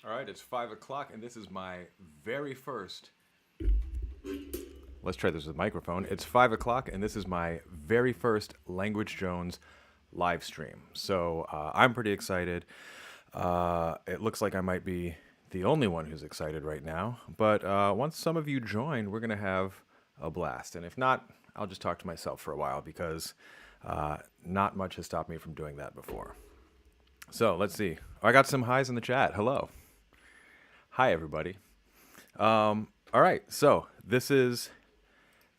All right, it's 5 o'clock, and this is my very first. Let's try this with a microphone. It's 5 o'clock, and this is my very first LanguageJones live stream. So I'm pretty excited. It looks like I might be the only one who's excited right now. But once some of you join, we're going to have a blast. And if not, I'll just talk to myself for a while because not much has stopped me from doing that before. So let's see. I got some highs in the chat. Hello. Hi, everybody. All right, so this is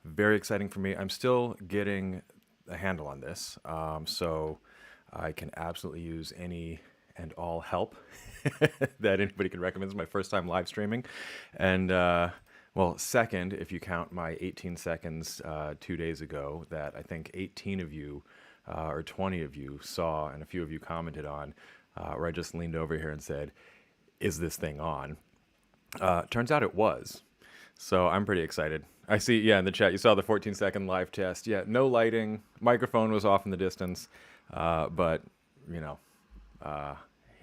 very exciting for me. I'm still getting a handle on this, so I can absolutely use any and all help that anybody can recommend. It's my first time live streaming, and well, second if you count my 18 seconds 2 days ago that I think 18 of you or 20 of you saw, and a few of you commented on, where I just leaned over here and said, "Is this thing on?" Turns out it was. So I'm pretty excited. I see, yeah, in the chat, you saw the 14-second live test. Yeah, no lighting, microphone was off in the distance, but you know, uh,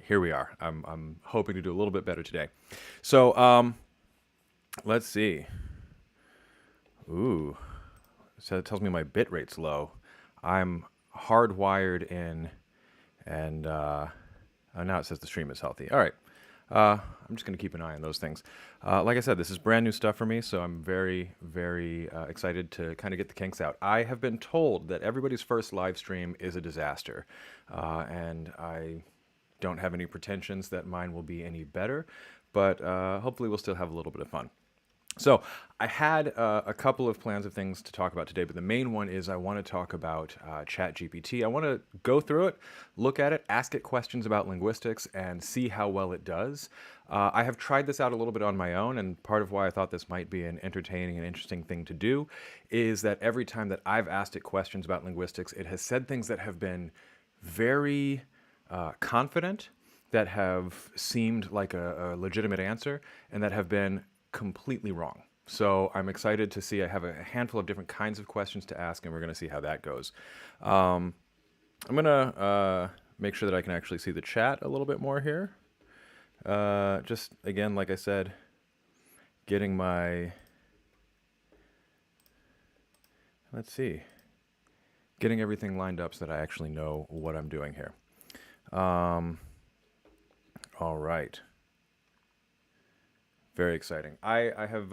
here we are. I'm hoping to do a little bit better today. So let's see. Ooh, so it tells me my bit rate's low. I'm hardwired in, and oh, now it says the stream is healthy. All right. I'm just going to keep an eye on those things. Like I said, this is brand new stuff for me, so I'm very, very excited to kind of get the kinks out. I have been told that everybody's first live stream is a disaster, and I don't have any pretensions that mine will be any better, but hopefully we'll still have a little bit of fun. So I had a couple of plans of things to talk about today, but the main one is I want to talk about ChatGPT. I want to go through it, look at it, ask it questions about linguistics, and see how well it does. I have tried this out a little bit on my own, and part of why I thought this might be an entertaining and interesting thing to do is that every time that I've asked it questions about linguistics, it has said things that have been very confident, that have seemed like a legitimate answer, and that have been completely wrong. So I'm excited to see. I have a handful of different kinds of questions to ask, and we're going to see how that goes. I'm going to make sure that I can actually see the chat a little bit more here. Just, again, like I said, getting my, let's see, getting everything lined up so that I actually know what I'm doing here. All right. Very exciting. I have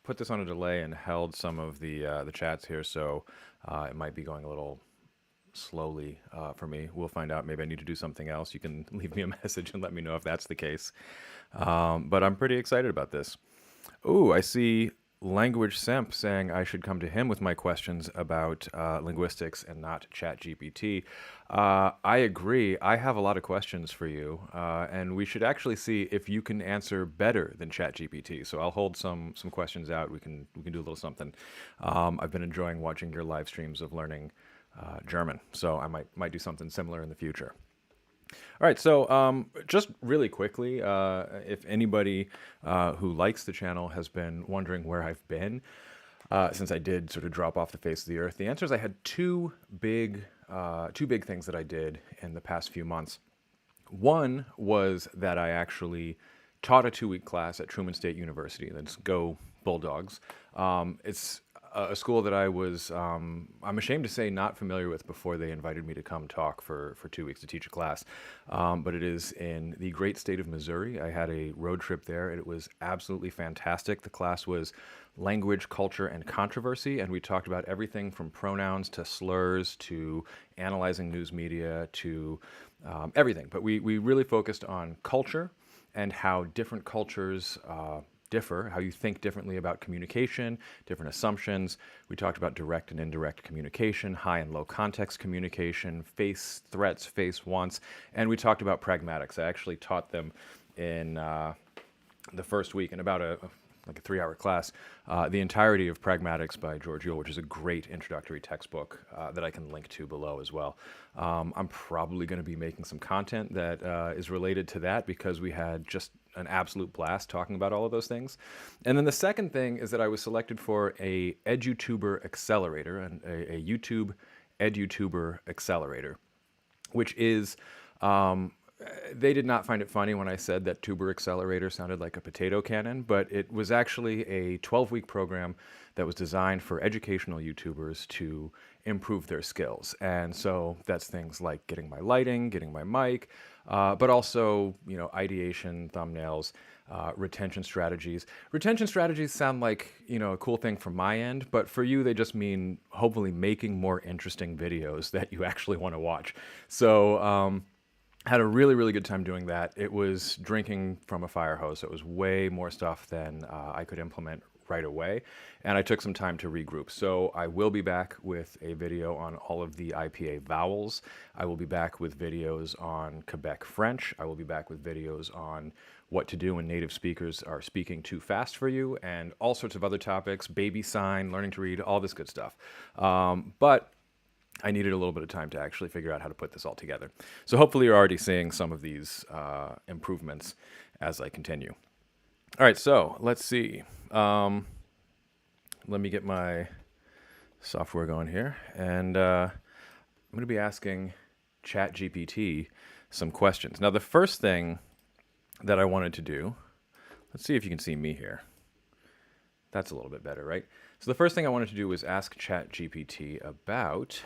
put this on a delay and held some of the chats here, so it might be going a little slowly for me. We'll find out. Maybe I need to do something else. You can leave me a message and let me know if that's the case. But I'm pretty excited about this. Ooh, I see Language Simp saying I should come to him with my questions about linguistics and not ChatGPT. I agree. I have a lot of questions for you, and we should actually see if you can answer better than ChatGPT. So I'll hold some questions out. We can do a little something. I've been enjoying watching your live streams of learning German, so I might do something similar in the future. All right, so just really quickly, if anybody who likes the channel has been wondering where I've been since I did sort of drop off the face of the earth, the answer is I had two big things that I did in the past few months. One was that I actually taught a 2-week class at Truman State University. That's Go Bulldogs. It's a school that I was, I'm ashamed to say, not familiar with before they invited me to come talk for 2 weeks to teach a class. But it is in the great state of Missouri. I had a road trip there, and it was absolutely fantastic. The class was language, culture, and controversy, and we talked about everything from pronouns to slurs to analyzing news media to everything. But we really focused on culture and how different cultures differ, how you think differently about communication, different assumptions. We talked about direct and indirect communication, high and low context communication, face threats, face wants, and we talked about pragmatics. I actually taught them in the first week in about like a 3-hour class, the entirety of Pragmatics by George Yule, which is a great introductory textbook that I can link to below as well. I'm probably going to be making some content that is related to that because we had just an absolute blast talking about all of those things. And then the second thing is that I was selected for a EduTuber accelerator, a YouTube EduTuber accelerator, which is they did not find it funny when I said that tuber accelerator sounded like a potato cannon, but it was actually a 12-week program that was designed for educational YouTubers to improve their skills. And so that's things like getting my lighting, getting my mic, but also, ideation, thumbnails, retention strategies. Retention strategies sound like, a cool thing from my end, but for you, they just mean hopefully making more interesting videos that you actually want to watch. So, had a really, really good time doing that. It was drinking from a fire hose, so it was way more stuff than I could implement right away. And I took some time to regroup. So I will be back with a video on all of the IPA vowels. I will be back with videos on Quebec French. I will be back with videos on what to do when native speakers are speaking too fast for you, and all sorts of other topics, baby sign, learning to read, all this good stuff. But I needed a little bit of time to actually figure out how to put this all together. So hopefully you're already seeing some of these improvements as I continue. All right, so let's see. Let me get my software going here. And I'm going to be asking ChatGPT some questions. Now, the first thing that I wanted to do, let's see if you can see me here. That's a little bit better, right? So the first thing I wanted to do was ask ChatGPT about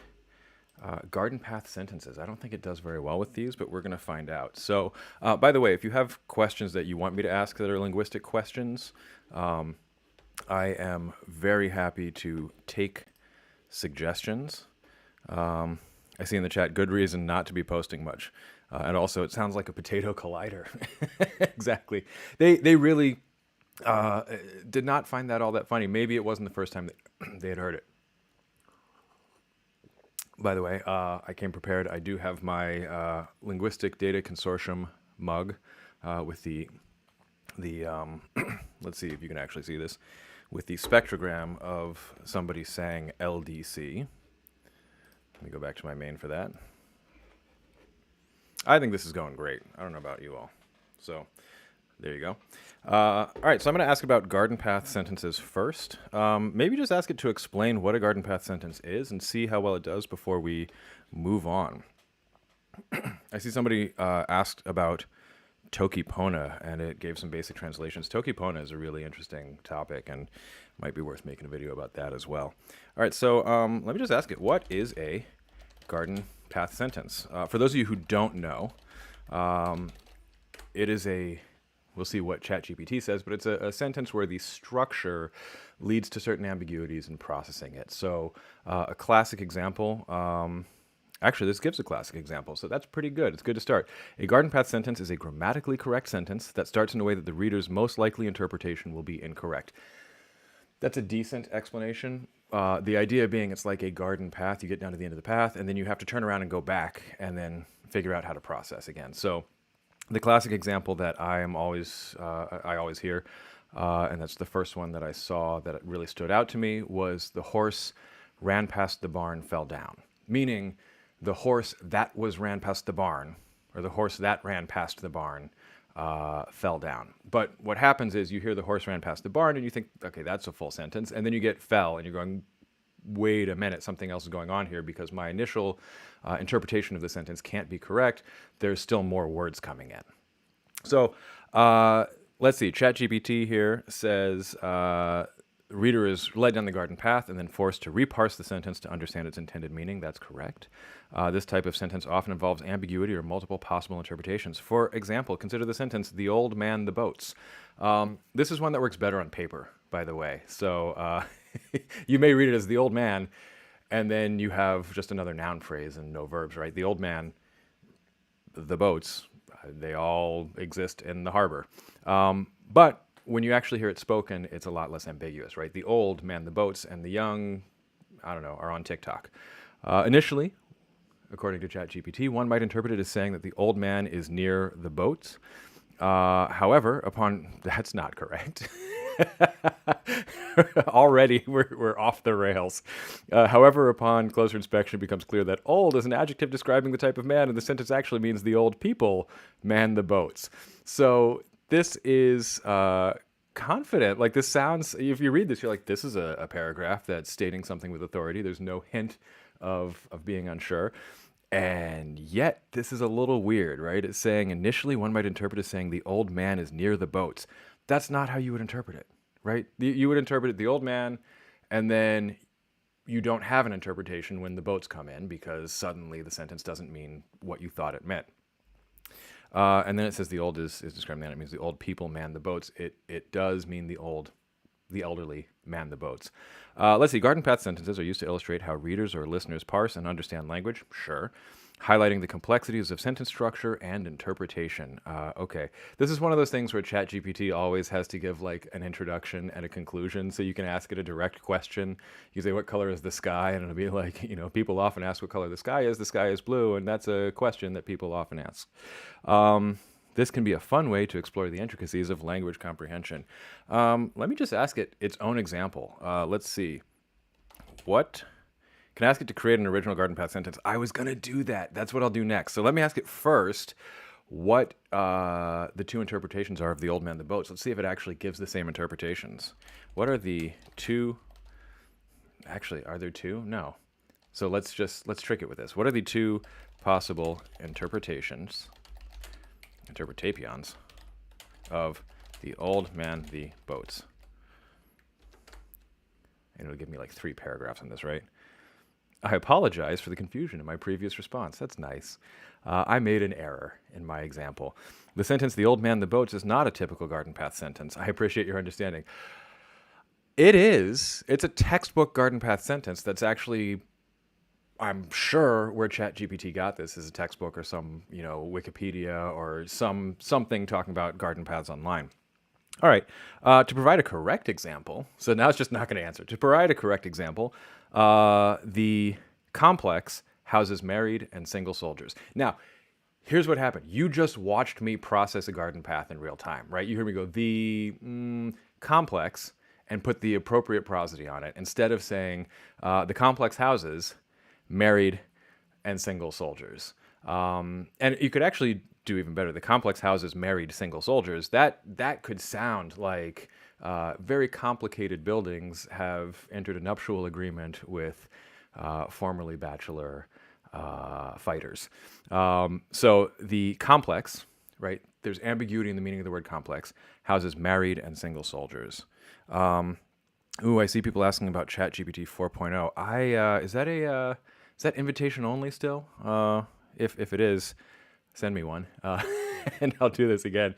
garden path sentences. I don't think it does very well with these, but we're going to find out. So, by the way, if you have questions that you want me to ask that are linguistic questions, I am very happy to take suggestions. I see in the chat, good reason not to be posting much. And also, it sounds like a potato collider. Exactly. They really did not find that all that funny. Maybe it wasn't the first time that they had heard it. By the way, I came prepared. I do have my Linguistic Data Consortium mug with the let's see if you can actually see this, with the spectrogram of somebody saying LDC. Let me go back to my main for that. I think this is going great. I don't know about you all. So there you go. All right, so I'm going to ask about garden path sentences first. Maybe just ask it to explain what a garden path sentence is and see how well it does before we move on. I see somebody asked about Tokipona, and it gave some basic translations. Tokipona is a really interesting topic and might be worth making a video about that as well. All right, so let me just ask it, what is a garden path sentence? For those of you who don't know, it is we'll see what ChatGPT says, but it's a sentence where the structure leads to certain ambiguities in processing it. So a classic example, actually this gives a classic example, so that's pretty good. It's good to start. A garden path sentence is a grammatically correct sentence that starts in a way that the reader's most likely interpretation will be incorrect. That's a decent explanation. The idea being it's like a garden path. You get down to the end of the path, and then you have to turn around and go back and then figure out how to process again. So the classic example that I always hear, and that's the first one that I saw that really stood out to me, was the horse ran past the barn, fell down. Meaning the horse that ran past the barn, or the horse that ran past the barn, fell down. But what happens is you hear the horse ran past the barn and you think, okay, that's a full sentence. And then you get fell and you're going, wait a minute, something else is going on here because my initial interpretation of the sentence can't be correct. There's still more words coming in. So let's see. ChatGPT here says the reader is led down the garden path and then forced to reparse the sentence to understand its intended meaning. That's correct. This type of sentence often involves ambiguity or multiple possible interpretations. For example, consider the sentence, the old man, the boats. This is one that works better on paper, by the way. So you may read it as the old man, and then you have just another noun phrase and no verbs, right? The old man, the boats, they all exist in the harbor. But when you actually hear it spoken, it's a lot less ambiguous, right? The old man, the boats, and the young, I don't know, are on TikTok. Initially, according to ChatGPT, one might interpret it as saying that the old man is near the boats. However, that's not correct. Already, we're off the rails. However, upon closer inspection, it becomes clear that old is an adjective describing the type of man, and the sentence actually means the old people man the boats. So this is confident. Like, this sounds, if you read this, you're like, this is a paragraph that's stating something with authority. There's no hint of being unsure. And yet, this is a little weird, right? It's saying initially one might interpret as saying the old man is near the boats. That's not how you would interpret it, right? You would interpret it the old man, and then you don't have an interpretation when the boats come in because suddenly the sentence doesn't mean what you thought it meant. And then it says the old is describing that. It means the old people man the boats. It does mean the elderly man the boats. Let's see. Garden path sentences are used to illustrate how readers or listeners parse and understand language. Sure. Highlighting the complexities of sentence structure and interpretation. Okay. This is one of those things where ChatGPT always has to give like an introduction and a conclusion. So you can ask it a direct question. You say, what color is the sky? And it'll be like, people often ask what color the sky is. The sky is blue. And that's a question that people often ask. This can be a fun way to explore the intricacies of language comprehension. Let me just ask it its own example. Let's see. Can I ask it to create an original garden path sentence? I was going to do that. That's what I'll do next. So let me ask it first what the two interpretations are of the old man, the boats. Let's see if it actually gives the same interpretations. What are the two? Actually, are there two? No. So let's trick it with this. What are the two possible interpretations of the old man, the boats? And it'll give me like 3 paragraphs on this, right? I apologize for the confusion in my previous response. That's nice. I made an error in my example. The sentence, the old man, the boats, is not a typical garden path sentence. I appreciate your understanding. It is. It's a textbook garden path sentence that's actually, I'm sure where ChatGPT got this is a textbook or some, Wikipedia or something talking about garden paths online. All right. To provide a correct example, so now it's just not going to answer. To provide a correct example, the complex houses married and single soldiers. Now, here's what happened. You just watched me process a garden path in real time, right? You heard me go, the complex, and put the appropriate prosody on it, instead of saying the complex houses married and single soldiers. And you could actually do even better. The complex houses married single soldiers. That could sound like very complicated buildings have entered a nuptial agreement with formerly bachelor fighters. So the complex, right? There's ambiguity in the meaning of the word complex. Houses married and single soldiers. I see people asking about ChatGPT 4.0. Is that invitation only still? If it is, send me one, and I'll do this again.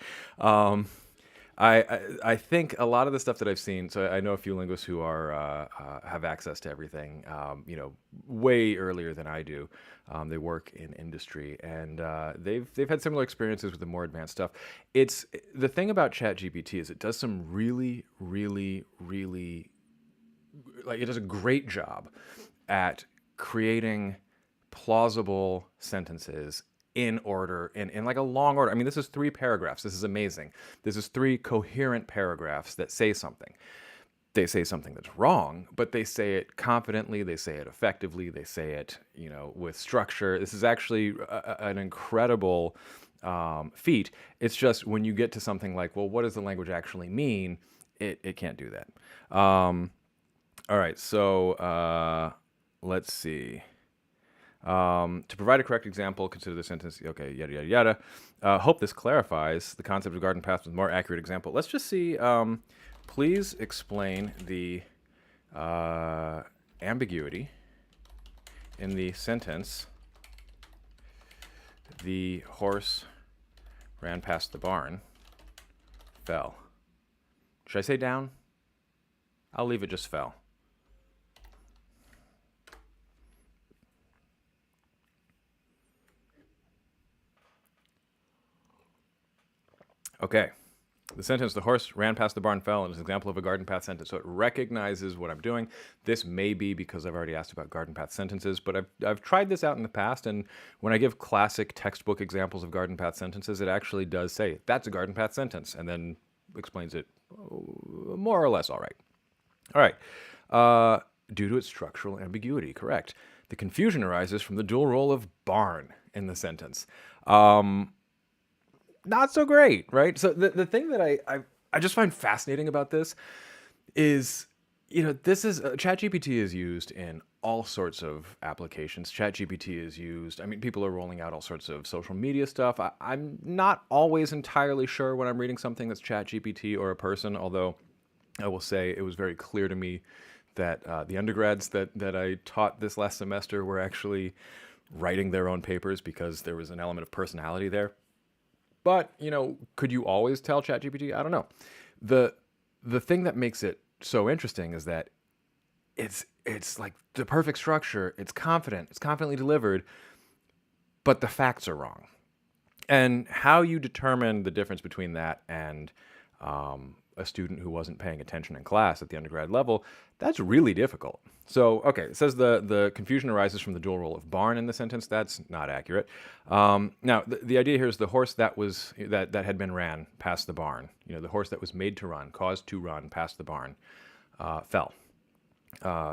I think a lot of the stuff that I've seen. So I know a few linguists who have access to everything, way earlier than I do. They work in industry, and they've had similar experiences with the more advanced stuff. It's the thing about ChatGPT is it does some really, really, really, like, it does a great job at creating plausible sentences in order, in like a long order. I mean, this is 3 paragraphs. This is amazing. This is 3 coherent paragraphs that say something. They say something that's wrong, but they say it confidently. They say it effectively. They say it, with structure. This is actually an incredible feat. It's just when you get to something like, well, what does the language actually mean? It can't do that. All right, so let's see. To provide a correct example, consider the sentence, okay, yada, yada, yada. Hope this clarifies the concept of garden path with a more accurate example. Let's just see, please explain the ambiguity in the sentence, the horse ran past the barn, fell. Should I say down? I'll leave it just fell. Okay. The sentence, the horse ran past the barn, fell, is an example of a garden path sentence. So it recognizes what I'm doing. This may be because I've already asked about garden path sentences, but I've tried this out in the past, and when I give classic textbook examples of garden path sentences, it actually does say, that's a garden path sentence, and then explains it more or less all right. All right. Due to its structural ambiguity, correct. The confusion arises from the dual role of barn in the sentence. Not so great, right? So the thing that I just find fascinating about this is This is ChatGPT is used in all sorts of applications. ChatGPT is used. I mean, people are rolling out all sorts of social media stuff. I'm not always entirely sure when I'm reading something that's ChatGPT or a person, although I will say it was very clear to me that the undergrads that I taught this last semester were actually writing their own papers because there was an element of personality there. But, could you always tell ChatGPT? I don't know. The thing that makes it so interesting is that it's like the perfect structure. It's confident. It's confidently delivered, but the facts are wrong. And how you determine the difference between that and a student who wasn't paying attention in class at the undergrad level, that's really difficult. So, okay, it says the confusion arises from the dual role of barn in the sentence. That's not accurate. Now, the idea here is the horse that had been ran past the barn. The horse that was made to run, caused to run past the barn, fell.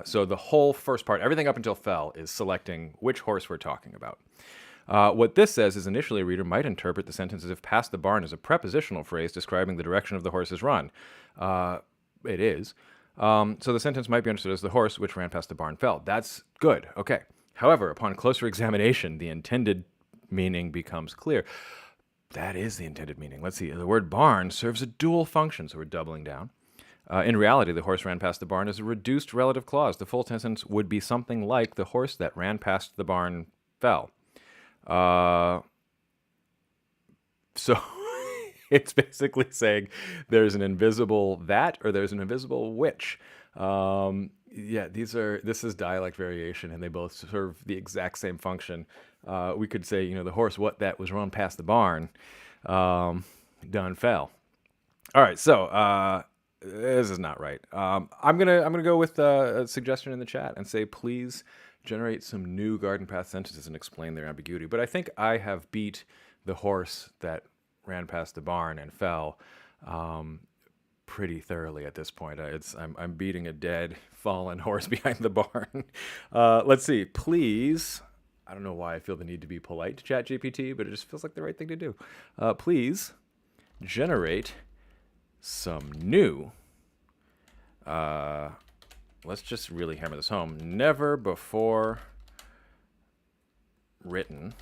So the whole first part, everything up until fell, is selecting which horse we're talking about. What this says is initially a reader might interpret the sentence as if past the barn is a prepositional phrase describing the direction of the horse's run. It is. So the sentence might be understood as the horse which ran past the barn fell. That's good. Okay. However, upon closer examination, the intended meaning becomes clear. That is the intended meaning. Let's see. The word barn serves a dual function, so we're doubling down. In reality, the horse ran past the barn is a reduced relative clause. The full sentence would be something like the horse that ran past the barn fell. So it's basically saying there's an invisible that or there's an invisible which. This is dialect variation, and they both serve the exact same function. We could say, the horse that was run past the barn, done fell. All right, so this is not right. I'm gonna go with a suggestion in the chat and say, please generate some new garden path sentences and explain their ambiguity. But I think I have beat the horse that ran past the barn and fell pretty thoroughly at this point. I'm beating a dead, fallen horse behind the barn. Let's see. Please, I don't know why I feel the need to be polite to ChatGPT, but it just feels like the right thing to do. Please generate some new, let's just really hammer this home, never before written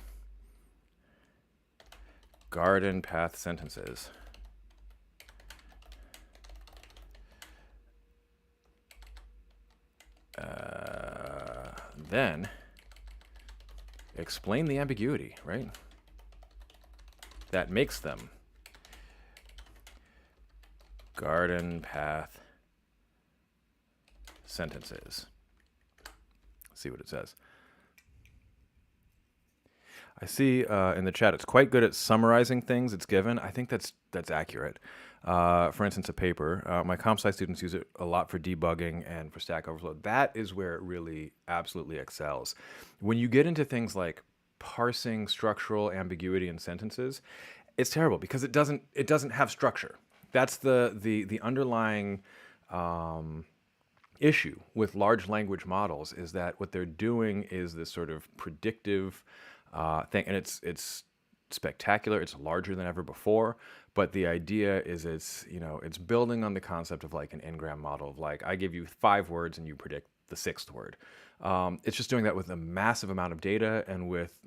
garden path sentences. Then explain the ambiguity, right? That makes them garden path sentences. Let's see what it says. I see in the chat it's quite good at summarizing things it's given. I think that's accurate. For instance, a paper. My comp sci students use it a lot for debugging and for Stack Overflow. That is where it really absolutely excels. When you get into things like parsing structural ambiguity in sentences, it's terrible because it doesn't have structure. That's the underlying issue with large language models, is that what they're doing is this sort of predictive thing, and it's spectacular. It's larger than ever before, but the idea is it's building on the concept of like an n-gram model of like, I give you 5 words and you predict the 6th word. It's just doing that with a massive amount of data and with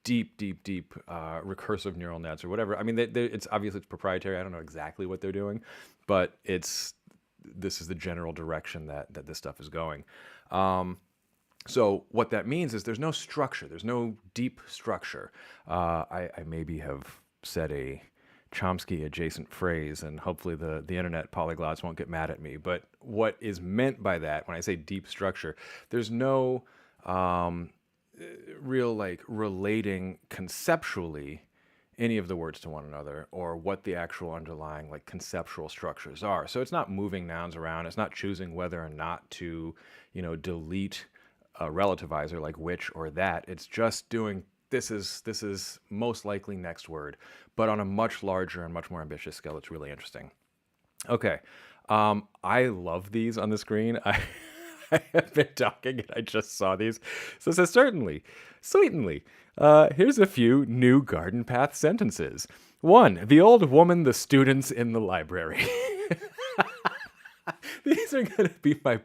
deep recursive neural nets or whatever. I mean, it's obviously it's proprietary. I don't know exactly what they're doing, but this is the general direction that this stuff is going. So what that means is there's no structure. There's no deep structure. I maybe have said a Chomsky adjacent phrase, and hopefully the internet polyglots won't get mad at me. But what is meant by that, when I say deep structure, there's no real like relating conceptually any of the words to one another or what the actual underlying like conceptual structures are. So it's not moving nouns around. It's not choosing whether or not to, delete a relativizer like which or that. It's just doing this is most likely next word, but on a much larger and much more ambitious scale. It's really interesting. Okay. I love these on the screen. I have been talking and I just saw these. So it says, certainly. Here's a few new garden path sentences. 1, the old woman, the students in the library. These are gonna be my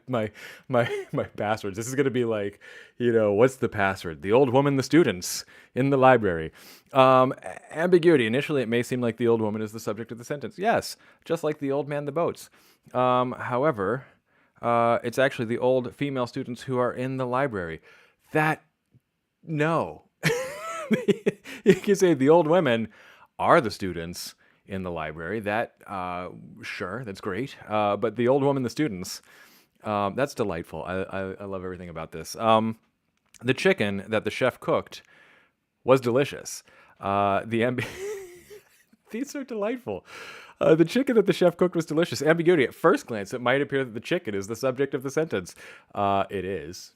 passwords. This is gonna be like, what's the password? The old woman, the students in the library. Ambiguity. Initially, it may seem like the old woman is the subject of the sentence. Yes, just like the old man, the boats. However, it's actually the old female students who are in the library. No. You can say the old women are the students in the library. Sure, that's great. But the old woman, the students, that's delightful. I love everything about this. The chicken that the chef cooked was delicious. These are delightful. The chicken that the chef cooked was delicious. Ambiguity. At first glance, it might appear that the chicken is the subject of the sentence. It is.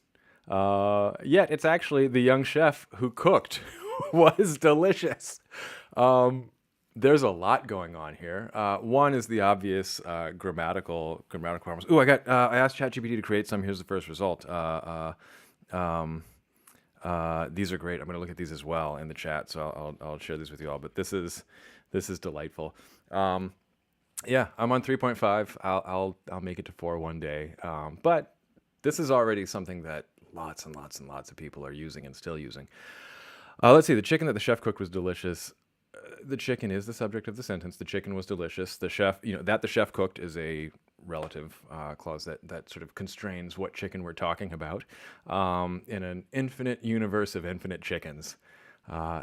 Yet it's actually the young chef who cooked was delicious. There's a lot going on here. One is the obvious grammatical problems. Ooh, I asked ChatGPT to create some. Here's the first result. These are great. I'm going to look at these as well in the chat, so I'll share these with you all. But this is delightful. Yeah, I'm on 3.5. I'll make it to 4 one day. But this is already something that lots and lots and lots of people are using and still using. Let's see. The chicken that the chef cooked was delicious. The chicken is the subject of the sentence. The chicken was delicious. The chef, that the chef cooked is a relative clause that sort of constrains what chicken we're talking about. In an infinite universe of infinite chickens,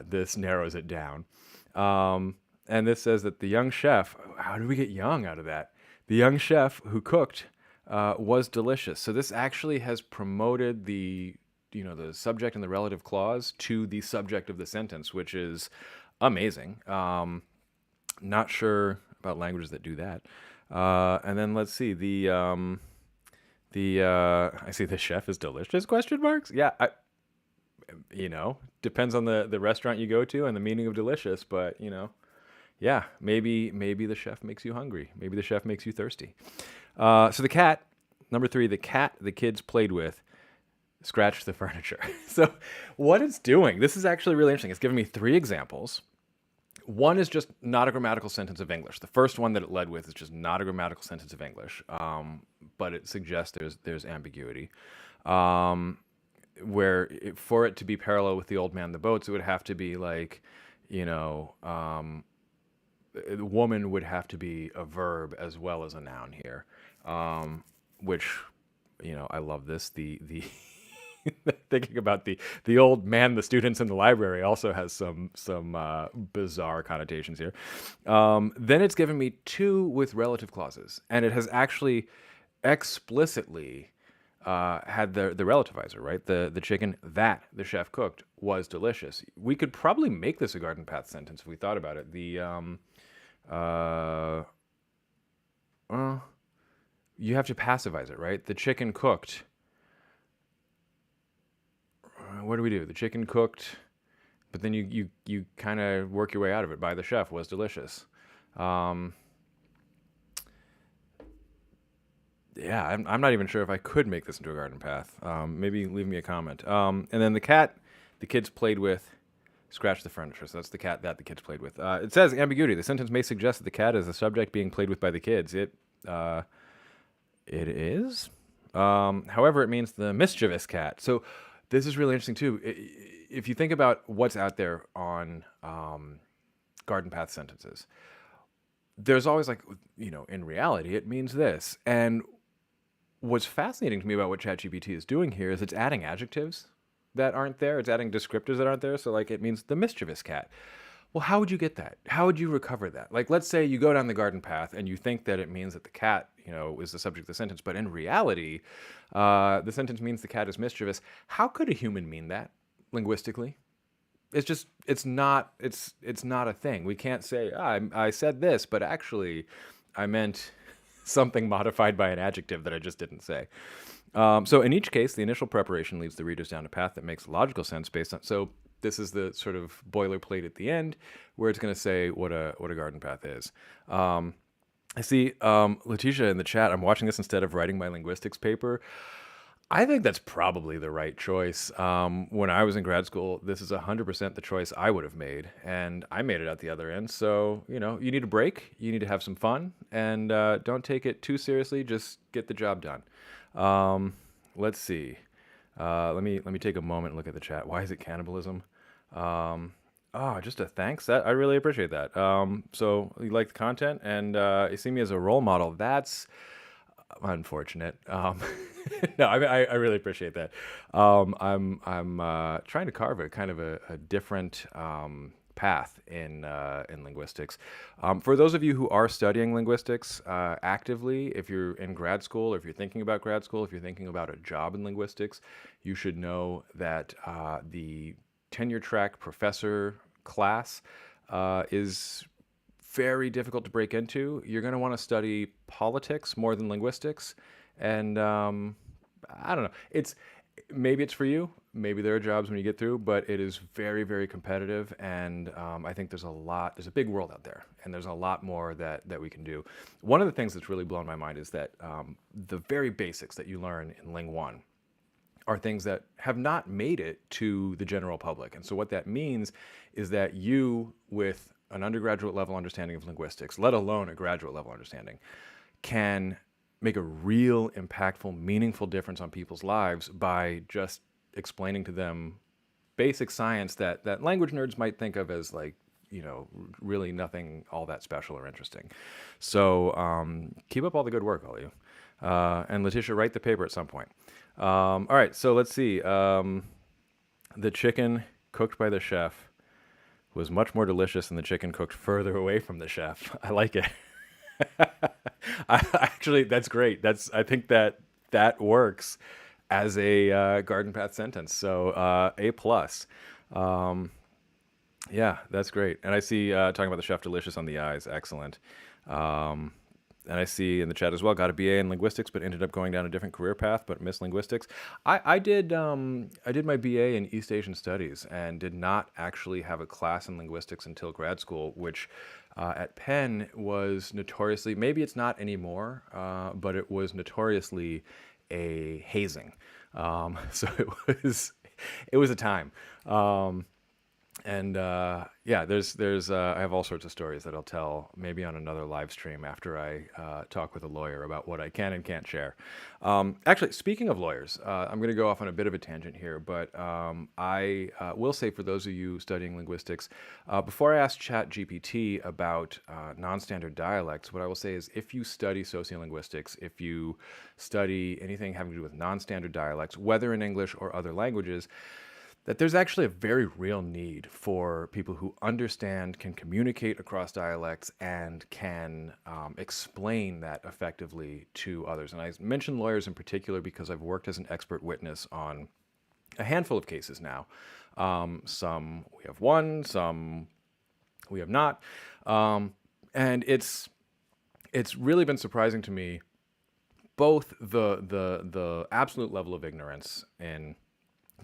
this narrows it down. And this says that the young chef, how do we get young out of that? The young chef who cooked was delicious. So this actually has promoted the subject and the relative clause to the subject of the sentence, which is amazing. Not sure about languages that do that. And then let's see I see the chef is delicious, question marks. Yeah. Depends on the restaurant you go to and the meaning of delicious, but yeah, maybe the chef makes you hungry. Maybe the chef makes you thirsty. So the cat, number 3, the cat the kids played with scratched the furniture. So what it's doing, this is actually really interesting. It's giving me 3 examples. One is just not a grammatical sentence of English. The first one that it led with is just not a grammatical sentence of English, but it suggests there's ambiguity. For it to be parallel with the old man, the boats, it would have to be like, the woman would have to be a verb as well as a noun here, which, I love this. The thinking about the old man, the students in the library also has some bizarre connotations here. Then it's given me 2 with relative clauses, and it has actually explicitly had the relativizer, right? The chicken that the chef cooked was delicious. We could probably make this a garden path sentence if we thought about it. You have to passivize it, right? The chicken cooked. What do we do? The chicken cooked, but then you kind of work your way out of it. By the chef was delicious. Yeah, I'm not even sure if I could make this into a garden path. Maybe leave me a comment. And then the cat the kids played with scratched the furniture. So that's the cat that the kids played with. It says ambiguity. The sentence may suggest that the cat is the subject being played with by the kids. It is. However, it means the mischievous cat. So this is really interesting too. If you think about what's out there on garden path sentences, there's always like, in reality, it means this. And what's fascinating to me about what ChatGPT is doing here is it's adding adjectives that aren't there. It's adding descriptors that aren't there. So like it means the mischievous cat. Well, how would you get that? How would you recover that? Like, let's say you go down the garden path and you think that it means that the cat, is the subject of the sentence. But in reality, the sentence means the cat is mischievous. How could a human mean that linguistically? It's not a thing. We can't say, I said this, but actually I meant something modified by an adjective that I just didn't say. So in each case, the initial preparation leads the readers down a path that makes logical sense based on, so this is the sort of boilerplate at the end where it's going to say what a garden path is. I see Letitia in the chat. I'm watching this instead of writing my linguistics paper. I think that's probably the right choice. When I was in grad school, this is 100% the choice I would have made, and I made it out the other end. So, you need a break, you need to have some fun, and don't take it too seriously. Just get the job done. Um, let's see. Let me take a moment and look at the chat. Why is it cannibalism? Um, just a thanks. That I really appreciate that. So you like the content and you see me as a role model. That's unfortunate. No, I really appreciate that. I'm trying to carve a kind of a different path in linguistics. For those of you who are studying linguistics actively, if you're in grad school, or if you're thinking about grad school, if you're thinking about a job in linguistics, you should know that the tenure track professor class is very difficult to break into. You're going to want to study politics more than linguistics, and I don't know. Maybe it's for you. Maybe there are jobs when you get through, but it is very, very competitive, and I think there's a lot. There's a big world out there, and there's a lot more that we can do. One of the things that's really blown my mind is that the very basics that you learn in Ling One are things that have not made it to the general public. And so what that means is that you, with an undergraduate level understanding of linguistics, let alone a graduate level understanding, can make a real impactful, meaningful difference on people's lives by just explaining to them basic science that language nerds might think of as like, really nothing all that special or interesting. So keep up all the good work, all of you. And Letitia, write the paper at some point. All right, so let's see. The chicken cooked by the chef was much more delicious than the chicken cooked further away from the chef. I like it. Actually, that's great. I think that works as a garden path sentence. So A plus. Yeah, that's great. And I see talking about the chef delicious on the eyes. Excellent. And I see in the chat as well, got a BA in linguistics, but ended up going down a different career path, but missed linguistics. I did my BA in East Asian Studies and did not actually have a class in linguistics until grad school, which at Penn was notoriously, maybe it's not anymore, but it was notoriously a hazing. So it was a time. And yeah, there's I have all sorts of stories that I'll tell maybe on another live stream after I talk with a lawyer about what I can and can't share. Actually, speaking of lawyers, I'm going to go off on a bit of a tangent here, but I will say for those of you studying linguistics, before I ask ChatGPT about non-standard dialects, what I will say is if you study sociolinguistics, if you study anything having to do with non-standard dialects, whether in English or other languages, that there's actually a very real need for people who understand, can communicate across dialects, and can explain that effectively to others. And I mention lawyers in particular because I've worked as an expert witness on a handful of cases now. Some we have won, some we have not. And it's really been surprising to me, both the absolute level of ignorance in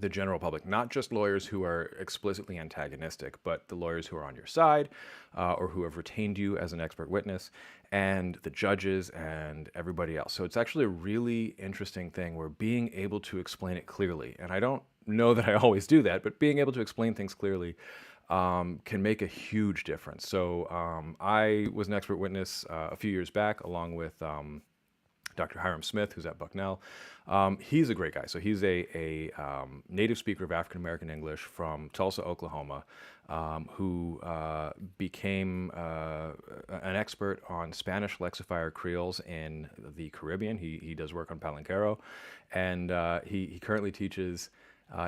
the general public, not just lawyers who are explicitly antagonistic, but the lawyers who are on your side or who have retained you as an expert witness, and the judges and everybody else. So it's actually a really interesting thing where being able to explain it clearly, and I don't know that I always do that, but being able to explain things clearly can make a huge difference. So I was an expert witness a few years back along with Dr. Hiram Smith, who's at Bucknell. He's a great guy. So he's a native speaker of African American English from Tulsa, Oklahoma, who became an expert on Spanish lexifier creoles in the Caribbean. He does work on Palenquero, and he currently teaches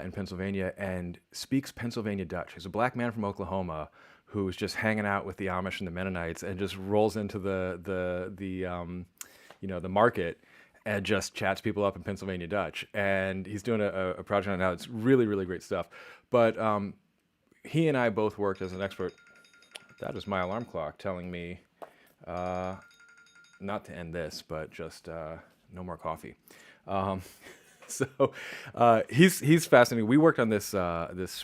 in Pennsylvania and speaks Pennsylvania Dutch. He's a black man from Oklahoma who's just hanging out with the Amish and the Mennonites and just rolls into the market and just chats people up in Pennsylvania Dutch. And he's doing a project on it now. It's really, really great stuff. But he and I both worked as an expert. That is my alarm clock telling me not to end this, but just no more coffee. So he's fascinating. We worked on this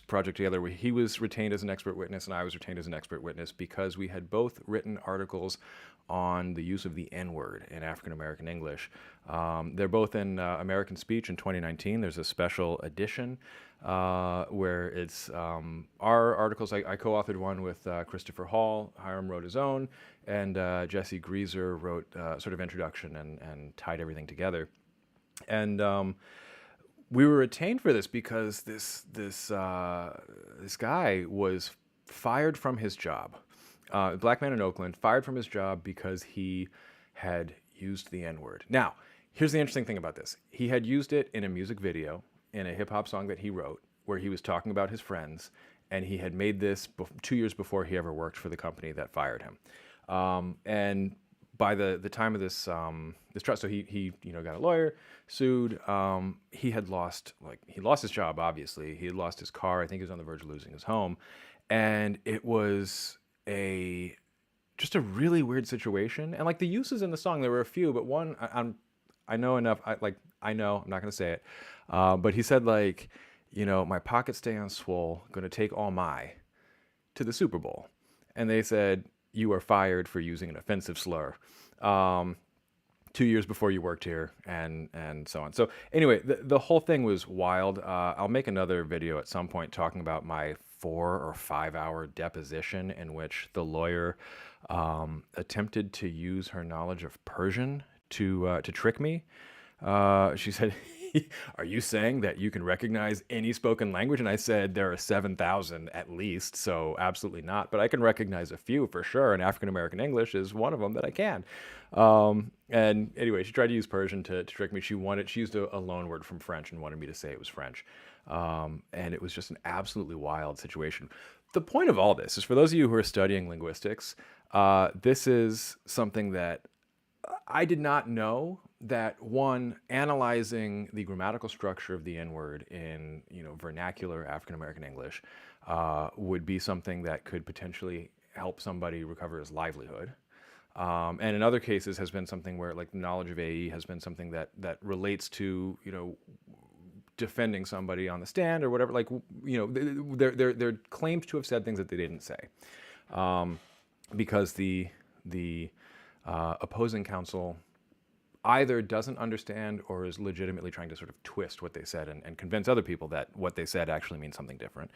project together where he was retained as an expert witness and I was retained as an expert witness because we had both written articles on the use of the N-word in African American English. They're both in American Speech in 2019. There's a special edition where it's our articles. I co-authored one with Christopher Hall. Hiram wrote his own, and Jesse Grieser wrote sort of introduction and tied everything together. And we were retained for this because this guy was fired from his job. A black man in Oakland, fired from his job because he had used the N-word. Now, here's the interesting thing about this. He had used it in a music video in a hip-hop song that he wrote where he was talking about his friends, and he had made this 2 years before he ever worked for the company that fired him. And by the time of this trial, so he got a lawyer, sued. He lost his job. Obviously, he had lost his car. I think he was on the verge of losing his home, and it was just a really weird situation. And like the uses in the song, there were a few, but one I know enough. I know I'm not gonna say it, but he said like, my pockets stay on swole. Gonna take all my to the Super Bowl, and they said you are fired for using an offensive slur. 2 years before you worked here, and so on. So anyway, the whole thing was wild. I'll make another video at some point talking about my 4 or 5 hour deposition in which the lawyer attempted to use her knowledge of Persian to trick me. She said, "Are you saying that you can recognize any spoken language?" And I said, "There are 7,000 at least, so absolutely not. But I can recognize a few for sure, and African American English is one of them that I can." And anyway, she tried to use Persian to trick me. She used a loan word from French and wanted me to say it was French. And it was just an absolutely wild situation. The point of all this is for those of you who are studying linguistics, this is something that I did not know, that one, analyzing the grammatical structure of the N-word in vernacular African American English would be something that could potentially help somebody recover his livelihood. And in other cases has been something where like the knowledge of AE has been something that relates to defending somebody on the stand or whatever. Like they're claimed to have said things that they didn't say, because the opposing counsel either doesn't understand or is legitimately trying to sort of twist what they said and convince other people that what they said actually means something different.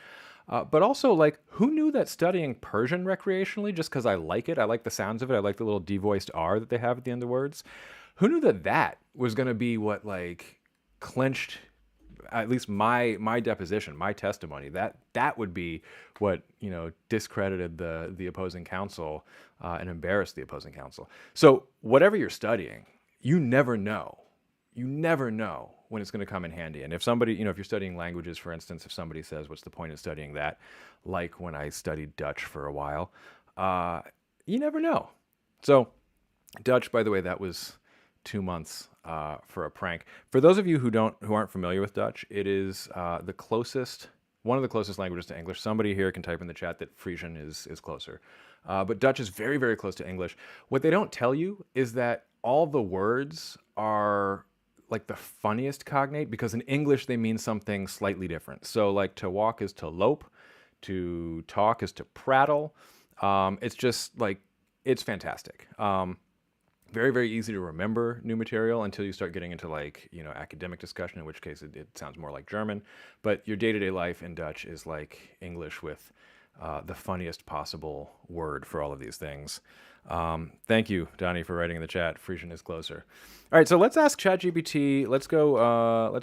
But also, like, who knew that studying Persian recreationally, just because I like it, I like the sounds of it, I like the little devoiced R that they have at the end of words, who knew that was going to be what, like, clinched at least my deposition, my testimony, that would be what discredited the opposing counsel and embarrassed the opposing counsel. So whatever you're studying, you never know when it's going to come in handy. And if somebody, if you're studying languages, for instance, if somebody says, "What's the point of studying that?" Like when I studied Dutch for a while, you never know. So Dutch, by the way, that was 2 months for a prank. For those of you who aren't familiar with Dutch, it is one of the closest languages to English. Somebody here can type in the chat that Frisian is closer. But Dutch is very, very close to English. What they don't tell you is that all the words are like the funniest cognate, because in English they mean something slightly different. So like to walk is to lope, to talk is to prattle. It's just like, it's fantastic. Very, very easy to remember new material until you start getting into like, academic discussion, in which case it sounds more like German. But your day-to-day life in Dutch is like English with the funniest possible word for all of these things. Thank you, Donnie, for writing in the chat. Frisian is closer. All right, so let's ask ChatGPT. Let's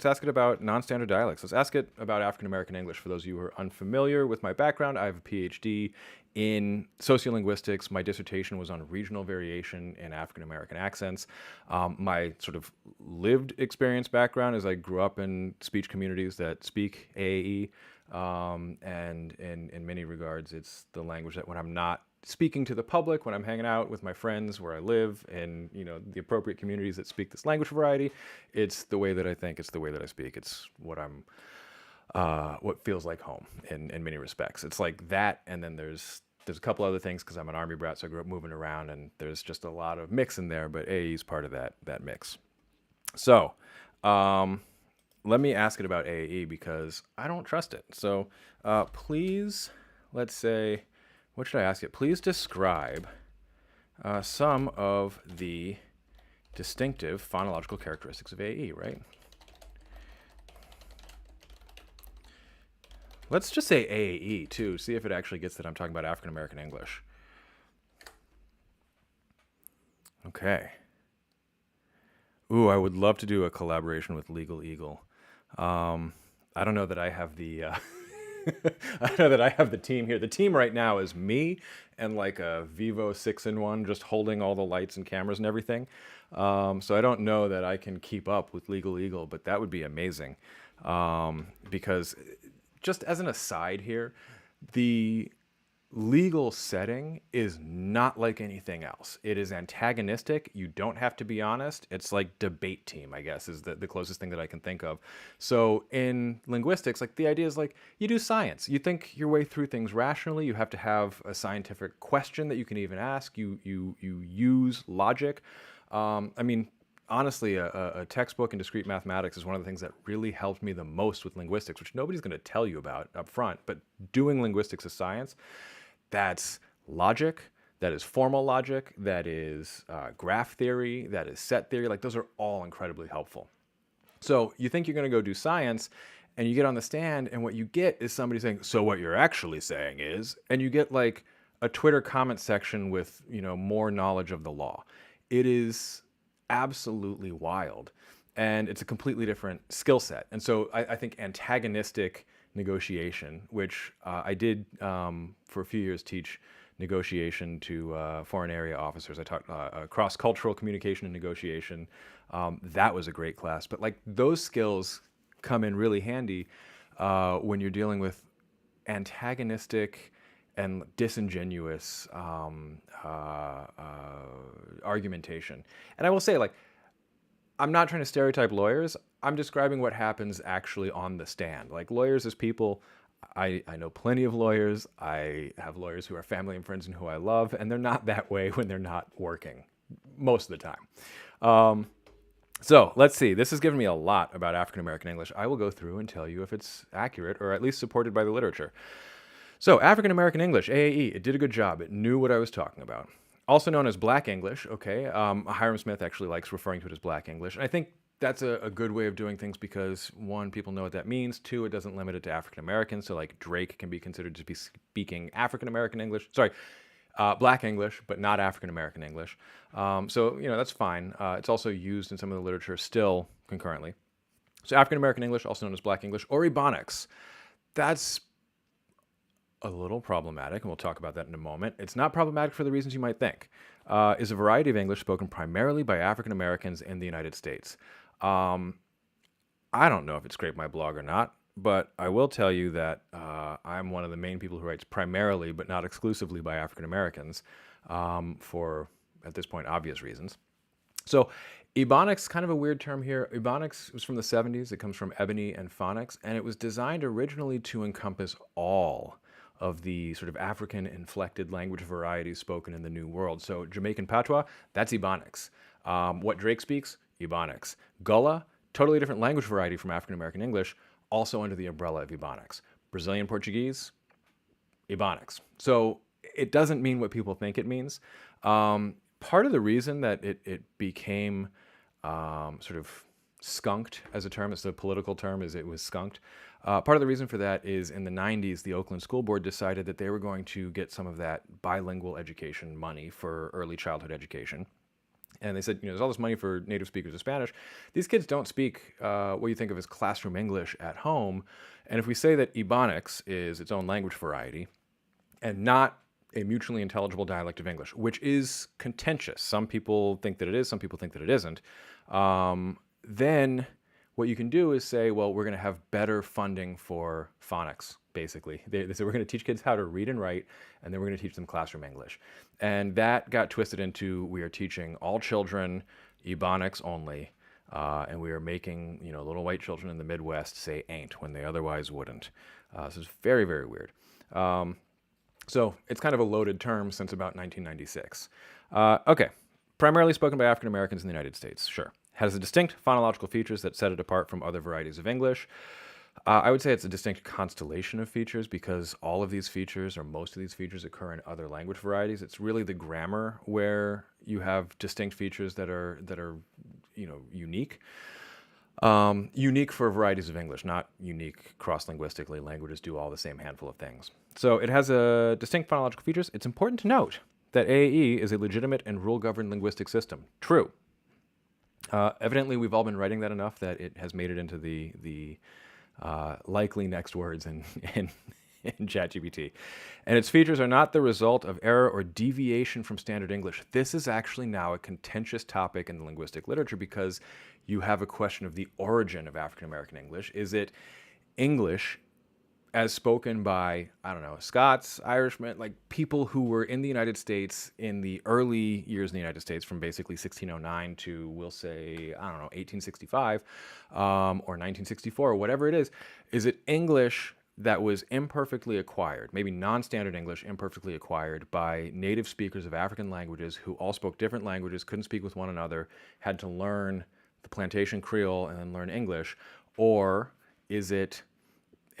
ask it about non-standard dialects. Let's ask it about African American English. For those of you who are unfamiliar with my background, I have a PhD in sociolinguistics. My dissertation was on regional variation in African American accents. My sort of lived experience background is I grew up in speech communities that speak AAE. And in many regards, it's the language that when I'm not speaking to the public, when I'm hanging out with my friends where I live in, the appropriate communities that speak this language variety, it's the way that I think, it's the way that I speak. It's what what feels like home in many respects. It's like that. And then there's a couple other things, because I'm an Army brat, so I grew up moving around, and there's just a lot of mix in there, but AE is part of that mix. So, let me ask it about AAE because I don't trust it. So please, let's say, what should I ask it? Please describe some of the distinctive phonological characteristics of AAE, right? Let's just say AAE too, see if it actually gets that I'm talking about African American English. Okay. Ooh, I would love to do a collaboration with Legal Eagle. I don't know that I have the I don't know that I have the team here. The team right now is me and like a Vivo 6-in-1 just holding all the lights and cameras and everything. So I don't know that I can keep up with Legal Eagle, but that would be amazing. Because just as an aside here, the legal setting is not like anything else. It is antagonistic. You don't have to be honest. It's like debate team, I guess, is the closest thing that I can think of. So in linguistics, like the idea is like you do science. You think your way through things rationally. You have to have a scientific question that you can even ask. You use logic. I mean, honestly, a textbook in discrete mathematics is one of the things that really helped me the most with linguistics, which nobody's going to tell you about up front. But doing linguistics as science, that's logic, that is formal logic, that is graph theory, that is set theory. Like those are all incredibly helpful. So you think you're going to go do science, and you get on the stand, and what you get is somebody saying, "So what you're actually saying is," and you get like a Twitter comment section with more knowledge of the law. It is absolutely wild, and it's a completely different skill set. And so I think antagonistic negotiation, which I did for a few years teach negotiation to foreign area officers. I taught cross-cultural communication and negotiation. That was a great class. But like those skills come in really handy when you're dealing with antagonistic and disingenuous argumentation. And I will say, like, I'm not trying to stereotype lawyers. I'm describing what happens actually on the stand. Like lawyers as people, I know plenty of lawyers. I have lawyers who are family and friends and who I love, and they're not that way when they're not working most of the time. So let's see. This has given me a lot about African American English. I will go through and tell you if it's accurate or at least supported by the literature. So African American English, AAE, it did a good job. It knew what I was talking about. Also known as Black English, okay. Hiram Smith actually likes referring to it as Black English. And I think that's a good way of doing things because, one, people know what that means. Two, it doesn't limit it to African Americans. So like Drake can be considered to be speaking African American English. Sorry, Black English, but not African American English. So, that's fine. It's also used in some of the literature still concurrently. So African American English, also known as Black English, or Ebonics. That's a little problematic, and we'll talk about that in a moment. It's not problematic for the reasons you might think. Is a variety of English spoken primarily by African Americans in the United States. I don't know if it scraped my blog or not, but I will tell you that I'm one of the main people who writes primarily, but not exclusively, by African Americans for, at this point, obvious reasons. So Ebonics, kind of a weird term here. Ebonics was from the 70s. It comes from ebony and phonics, and it was designed originally to encompass all of the sort of African inflected language varieties spoken in the New World. So Jamaican patois, that's Ebonics. What Drake speaks, Ebonics. Gullah, totally different language variety from African American English, also under the umbrella of Ebonics. Brazilian Portuguese, Ebonics. So it doesn't mean what people think it means. Part of the reason that it became sort of skunked as a term, it's a political term, is it was skunked. Part of the reason for that is in the 90s, the Oakland School Board decided that they were going to get some of that bilingual education money for early childhood education. And they said, there's all this money for native speakers of Spanish. These kids don't speak what you think of as classroom English at home. And if we say that Ebonics is its own language variety and not a mutually intelligible dialect of English, which is contentious. Some people think that it is, some people think that it isn't. Then what you can do is say, well, we're going to have better funding for phonics, basically. They say we're going to teach kids how to read and write, and then we're going to teach them classroom English. And that got twisted into we are teaching all children Ebonics only, and we are making little white children in the Midwest say ain't when they otherwise wouldn't. So it's very, very weird. So it's kind of a loaded term since about 1996. Okay, primarily spoken by African Americans in the United States, sure. has a distinct phonological features that set it apart from other varieties of English. I would say it's a distinct constellation of features because all of these features, or most of these features, occur in other language varieties. It's really the grammar where you have distinct features that are unique. Unique for varieties of English, not unique cross-linguistically. Languages do all the same handful of things. So it has a distinct phonological features. It's important to note that AAE is a legitimate and rule-governed linguistic system. True. Evidently, we've all been writing that enough that it has made it into the likely next words in ChatGPT. And its features are not the result of error or deviation from standard English. This is actually now a contentious topic in the linguistic literature because you have a question of the origin of African American English. Is it English as spoken by, I don't know, Scots, Irishmen, like people who were in the United States in the early years in the United States from basically 1609 to, we'll say, I don't know, 1865 or 1964 or whatever it is? Is it English that was imperfectly acquired, maybe non-standard English imperfectly acquired by native speakers of African languages who all spoke different languages, couldn't speak with one another, had to learn the plantation Creole and then learn English? Or is it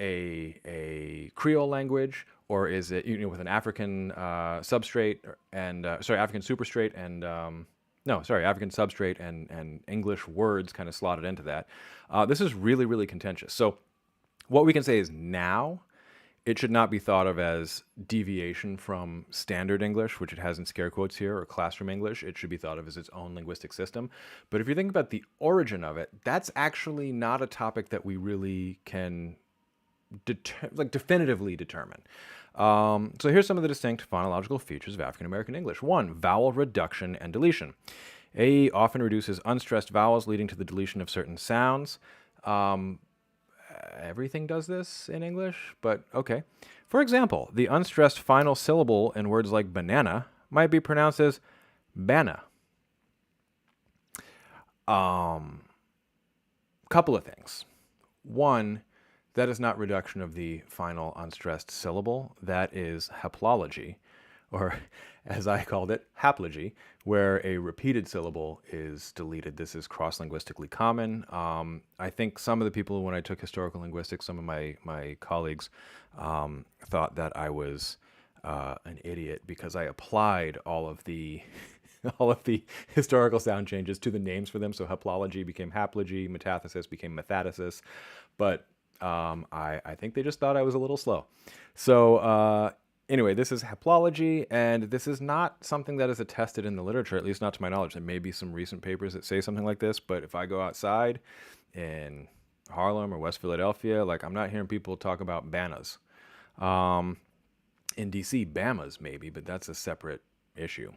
a Creole language, or is it with an African substrate and African superstrate and African substrate and English words kind of slotted into that? This is really, really contentious. So what we can say is now it should not be thought of as deviation from standard English, which it has in scare quotes here, or classroom English. It should be thought of as its own linguistic system. But if you think about the origin of it, that's actually not a topic that we really can definitively determine. So here's some of the distinct phonological features of African American English. 1, vowel reduction and deletion. AE often reduces unstressed vowels, leading to the deletion of certain sounds. Everything does this in English, but okay. For example, the unstressed final syllable in words like banana might be pronounced as bana. Couple of things. 1, that is not reduction of the final unstressed syllable. That is haplology, or as I called it, haplogy, where a repeated syllable is deleted. This is cross-linguistically common. I think some of the people, when I took historical linguistics, some of my colleagues thought that I was an idiot because I applied all of the historical sound changes to the names for them. So haplology became haplogy, metathesis became metathesis, but I think they just thought I was a little slow. So anyway, this is haplology, and this is not something that is attested in the literature, at least not to my knowledge. There may be some recent papers that say something like this, but if I go outside in Harlem or West Philadelphia, like I'm not hearing people talk about banas. In DC, bamas maybe, but that's a separate issue.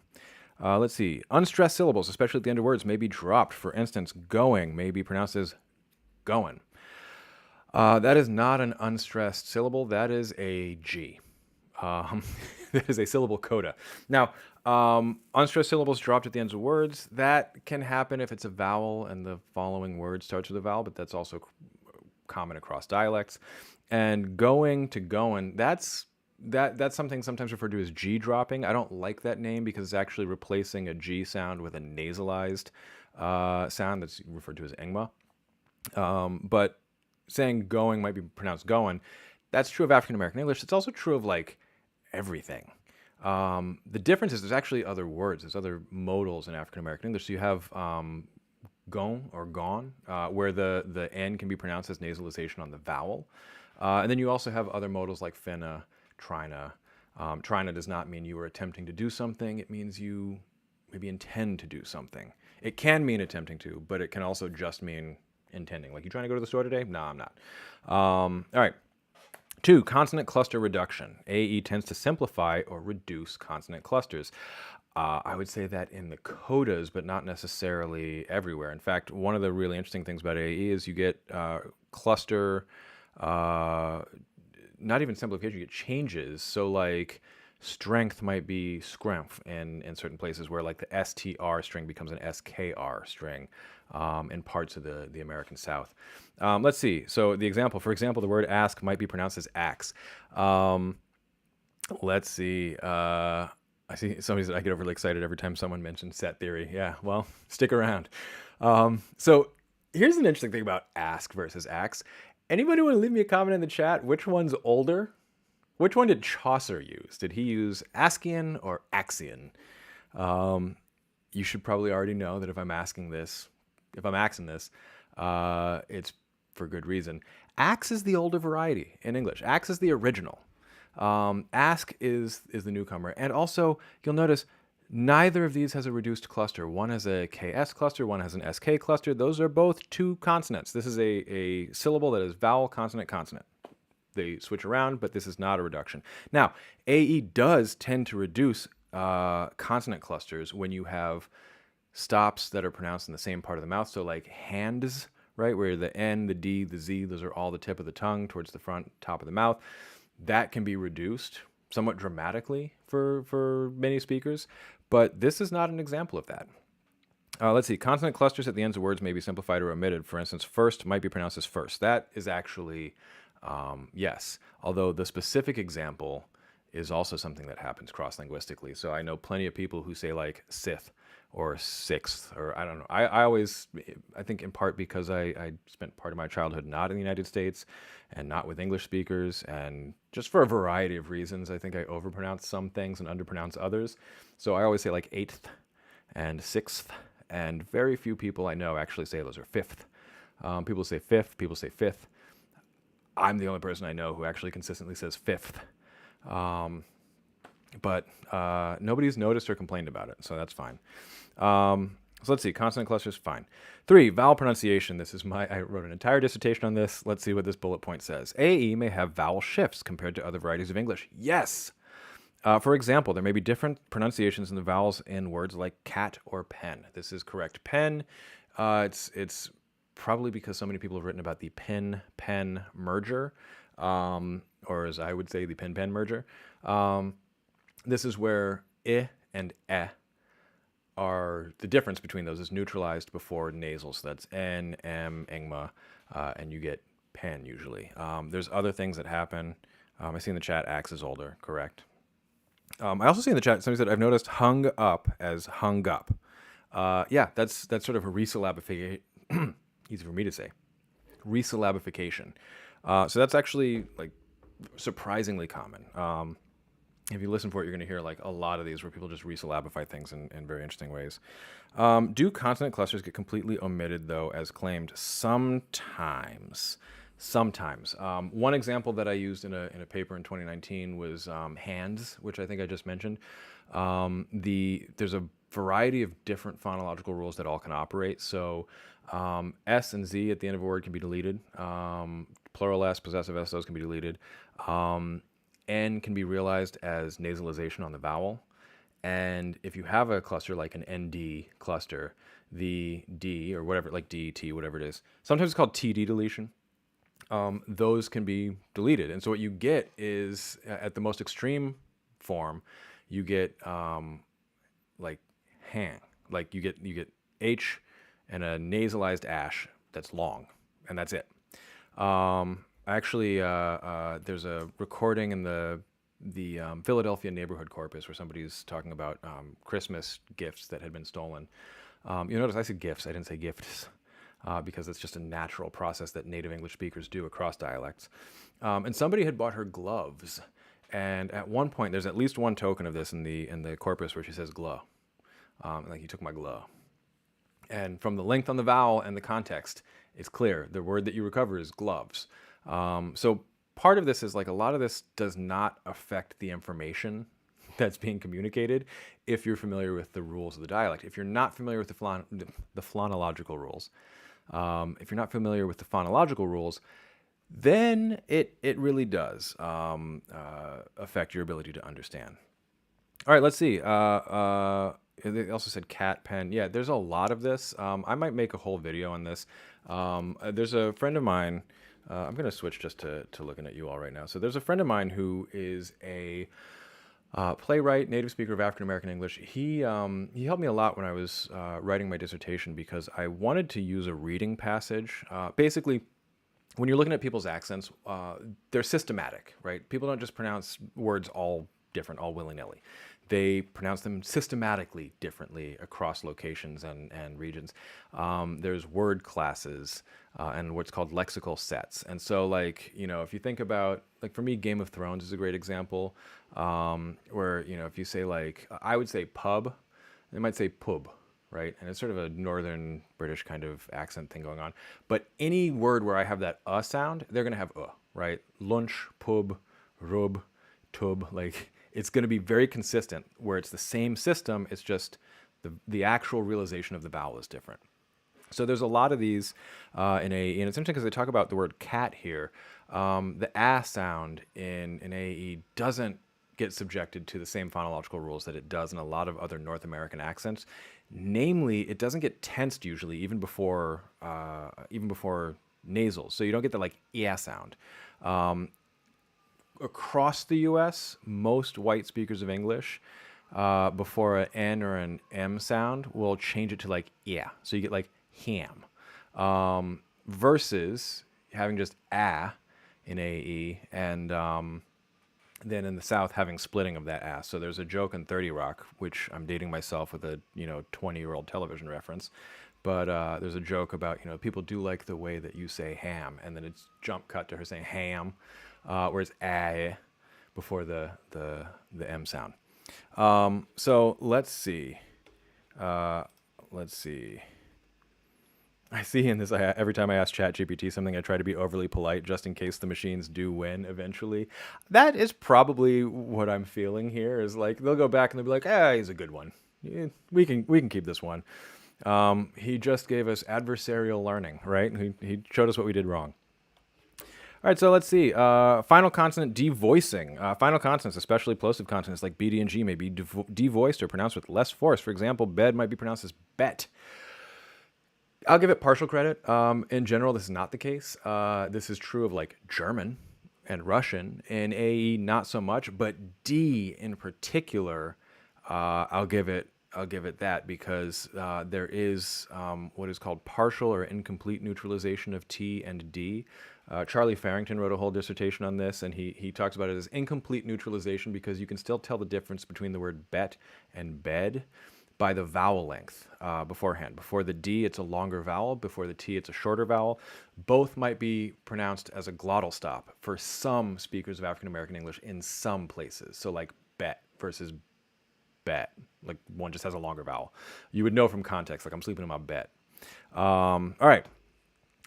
Let's see. Unstressed syllables, especially at the end of words, may be dropped. For instance, going may be pronounced as going. That is not an unstressed syllable. That is a G. That is a syllable coda. Now, unstressed syllables dropped at the ends of words. That can happen if it's a vowel and the following word starts with a vowel, but that's also common across dialects. And going to going, that's something sometimes referred to as G dropping. I don't like that name because it's actually replacing a G sound with a nasalized sound that's referred to as engma. But saying going might be pronounced going. That's true of African American English. It's also true of like everything. The difference is there's actually other words. There's other modals in African American English. So you have gon or gone, where the N can be pronounced as nasalization on the vowel. And then you also have other modals like finna, trina. Trina does not mean you were attempting to do something. It means you maybe intend to do something. It can mean attempting to, but it can also just mean intending. Like, you trying to go to the store today? No, I'm not. All right. 2, consonant cluster reduction. AE tends to simplify or reduce consonant clusters. I would say that in the codas, but not necessarily everywhere. In fact, one of the really interesting things about AE is you get cluster, not even simplification, you get changes. So like strength might be scrumph in certain places where like the STR string becomes an SKR string in parts of the American South. Let's see. So the example, for example, the word ask might be pronounced as axe. Let's see. I see somebody said I get overly excited every time someone mentions set theory. Yeah, well, stick around. So here's an interesting thing about ask versus ax. Anybody want to leave me a comment in the chat? Which one's older? Which one did Chaucer use? Did he use Ascian or Axion? You should probably already know that if I'm axing this, it's for good reason. Ax is the older variety in English. Ax is the original. Ask is the newcomer. And also, you'll notice neither of these has a reduced cluster. One has a KS cluster, one has an SK cluster. Those are both two consonants. This is a syllable that is vowel, consonant, consonant. They switch around, but this is not a reduction. Now, AE does tend to reduce consonant clusters when you have stops that are pronounced in the same part of the mouth. So like hands, right, where the N, the D, the Z, those are all the tip of the tongue towards the front, top of the mouth. That can be reduced somewhat dramatically for many speakers, but this is not an example of that. Let's see. Consonant clusters at the ends of words may be simplified or omitted. For instance, first might be pronounced as first. That is actually, yes. Although the specific example is also something that happens cross-linguistically. So I know plenty of people who say like sith or sixth, or I don't know. I think in part because I spent part of my childhood not in the United States and not with English speakers, and just for a variety of reasons, I think I overpronounce some things and underpronounce others. So I always say like eighth and sixth, and very few people I know actually say those are fifth. People say fifth, people say fifth. I'm the only person I know who actually consistently says fifth. But nobody's noticed or complained about it, so that's fine. So let's see, consonant clusters, fine. 3, vowel pronunciation. I wrote an entire dissertation on this. Let's see what this bullet point says. AE may have vowel shifts compared to other varieties of English. Yes! For example, there may be different pronunciations in the vowels in words like cat or pen. This is correct. Pen, it's probably because so many people have written about the pen-pen merger, or as I would say, the pen-pen merger. This is where I and E are, the difference between those is neutralized before nasal. So that's N, M, Engma, and you get pen usually. There's other things that happen. I see in the chat, axe is older, correct. I also see in the chat, somebody said, I've noticed hung up as hung up. Yeah, that's sort of a resyllabification, easy for me to say, resyllabification. So that's actually like surprisingly common. If you listen for it, you're going to hear like a lot of these where people just resyllabify things in very interesting ways. Do consonant clusters get completely omitted, though, as claimed? Sometimes. One example that I used in a paper in 2019 was hands, which I think I just mentioned. There's a variety of different phonological rules that all can operate. So S and Z at the end of a word can be deleted. Plural S, possessive S, those can be deleted. N can be realized as nasalization on the vowel. And if you have a cluster like an ND cluster, the D or whatever, like D, T, whatever it is, sometimes it's called TD deletion. Those can be deleted. And so what you get is, at the most extreme form, you get like hang. Like you get H and a nasalized ash that's long, and that's it. Actually, there's a recording in the Philadelphia neighborhood corpus where somebody's talking about Christmas gifts that had been stolen. You'll notice I said gifts, I didn't say gifts, because it's just a natural process that native English speakers do across dialects. And somebody had bought her gloves, and at one point, there's at least one token of this in the corpus where she says "glove," like you took my glove. And from the length on the vowel and the context, it's clear the word that you recover is gloves. So part of this is like a lot of this does not affect the information that's being communicated if you're familiar with the rules of the dialect. If you're not familiar with the phonological rules, then it really does affect your ability to understand. All right, let's see. They also said cat, pen. Yeah, there's a lot of this. I might make a whole video on this. There's a friend of mine. I'm going to switch just to looking at you all right now. So there's a friend of mine who is a playwright, native speaker of African American English. He helped me a lot when I was writing my dissertation because I wanted to use a reading passage. Basically, when you're looking at people's accents, they're systematic, right? People don't just pronounce words all different, all willy-nilly. they pronounce them systematically differently across locations and regions. There's word classes and what's called lexical sets. And so, like, if you think about, like, for me, Game of Thrones is a great example, where, if you say, like, I would say pub, they might say pub, right? And it's sort of a northern British kind of accent thing going on. But any word where I have that sound, they're going to have right? Lunch, pub, rub, tub, like, it's going to be very consistent where it's the same system. It's just the actual realization of the vowel is different. So there's a lot of these in AE, and it's interesting because they talk about the word cat here. The sound in AE doesn't get subjected to the same phonological rules that it does in a lot of other North American accents. Namely, it doesn't get tensed usually, even before nasals. So you don't get the like sound. Across the U.S., most white speakers of English, before an N or an M sound, will change it to like so you get like ham, versus having just in AE, and then in the South having splitting of that So there's a joke in 30 Rock, which I'm dating myself with a 20-year-old television reference, but there's a joke about people do like the way that you say ham, and then it's jump cut to her saying ham, whereas before the M sound. So let's see. I see in this, every time I ask ChatGPT something, I try to be overly polite just in case the machines do win eventually. That is probably what I'm feeling here, is like they'll go back and they'll be like, he's a good one. Yeah, we can keep this one. He just gave us adversarial learning, right? He showed us what we did wrong. All right, so let's see. Final consonant devoicing. Final consonants, especially plosive consonants like B, D, and G, may be devoiced or pronounced with less force. For example, bed might be pronounced as bet. I'll give it partial credit. In general, this is not the case. This is true of like German and Russian. In AE, not so much, but D in particular, I'll give it that, because there is what is called partial or incomplete neutralization of T and D. Charlie Farrington wrote a whole dissertation on this, and he talks about it as incomplete neutralization because you can still tell the difference between the word bet and bed by the vowel length beforehand. Before the D, it's a longer vowel. Before the T, it's a shorter vowel. Both might be pronounced as a glottal stop for some speakers of African American English in some places. So like bet versus bet, like one just has a longer vowel. You would know from context, like I'm sleeping in my bed. All right,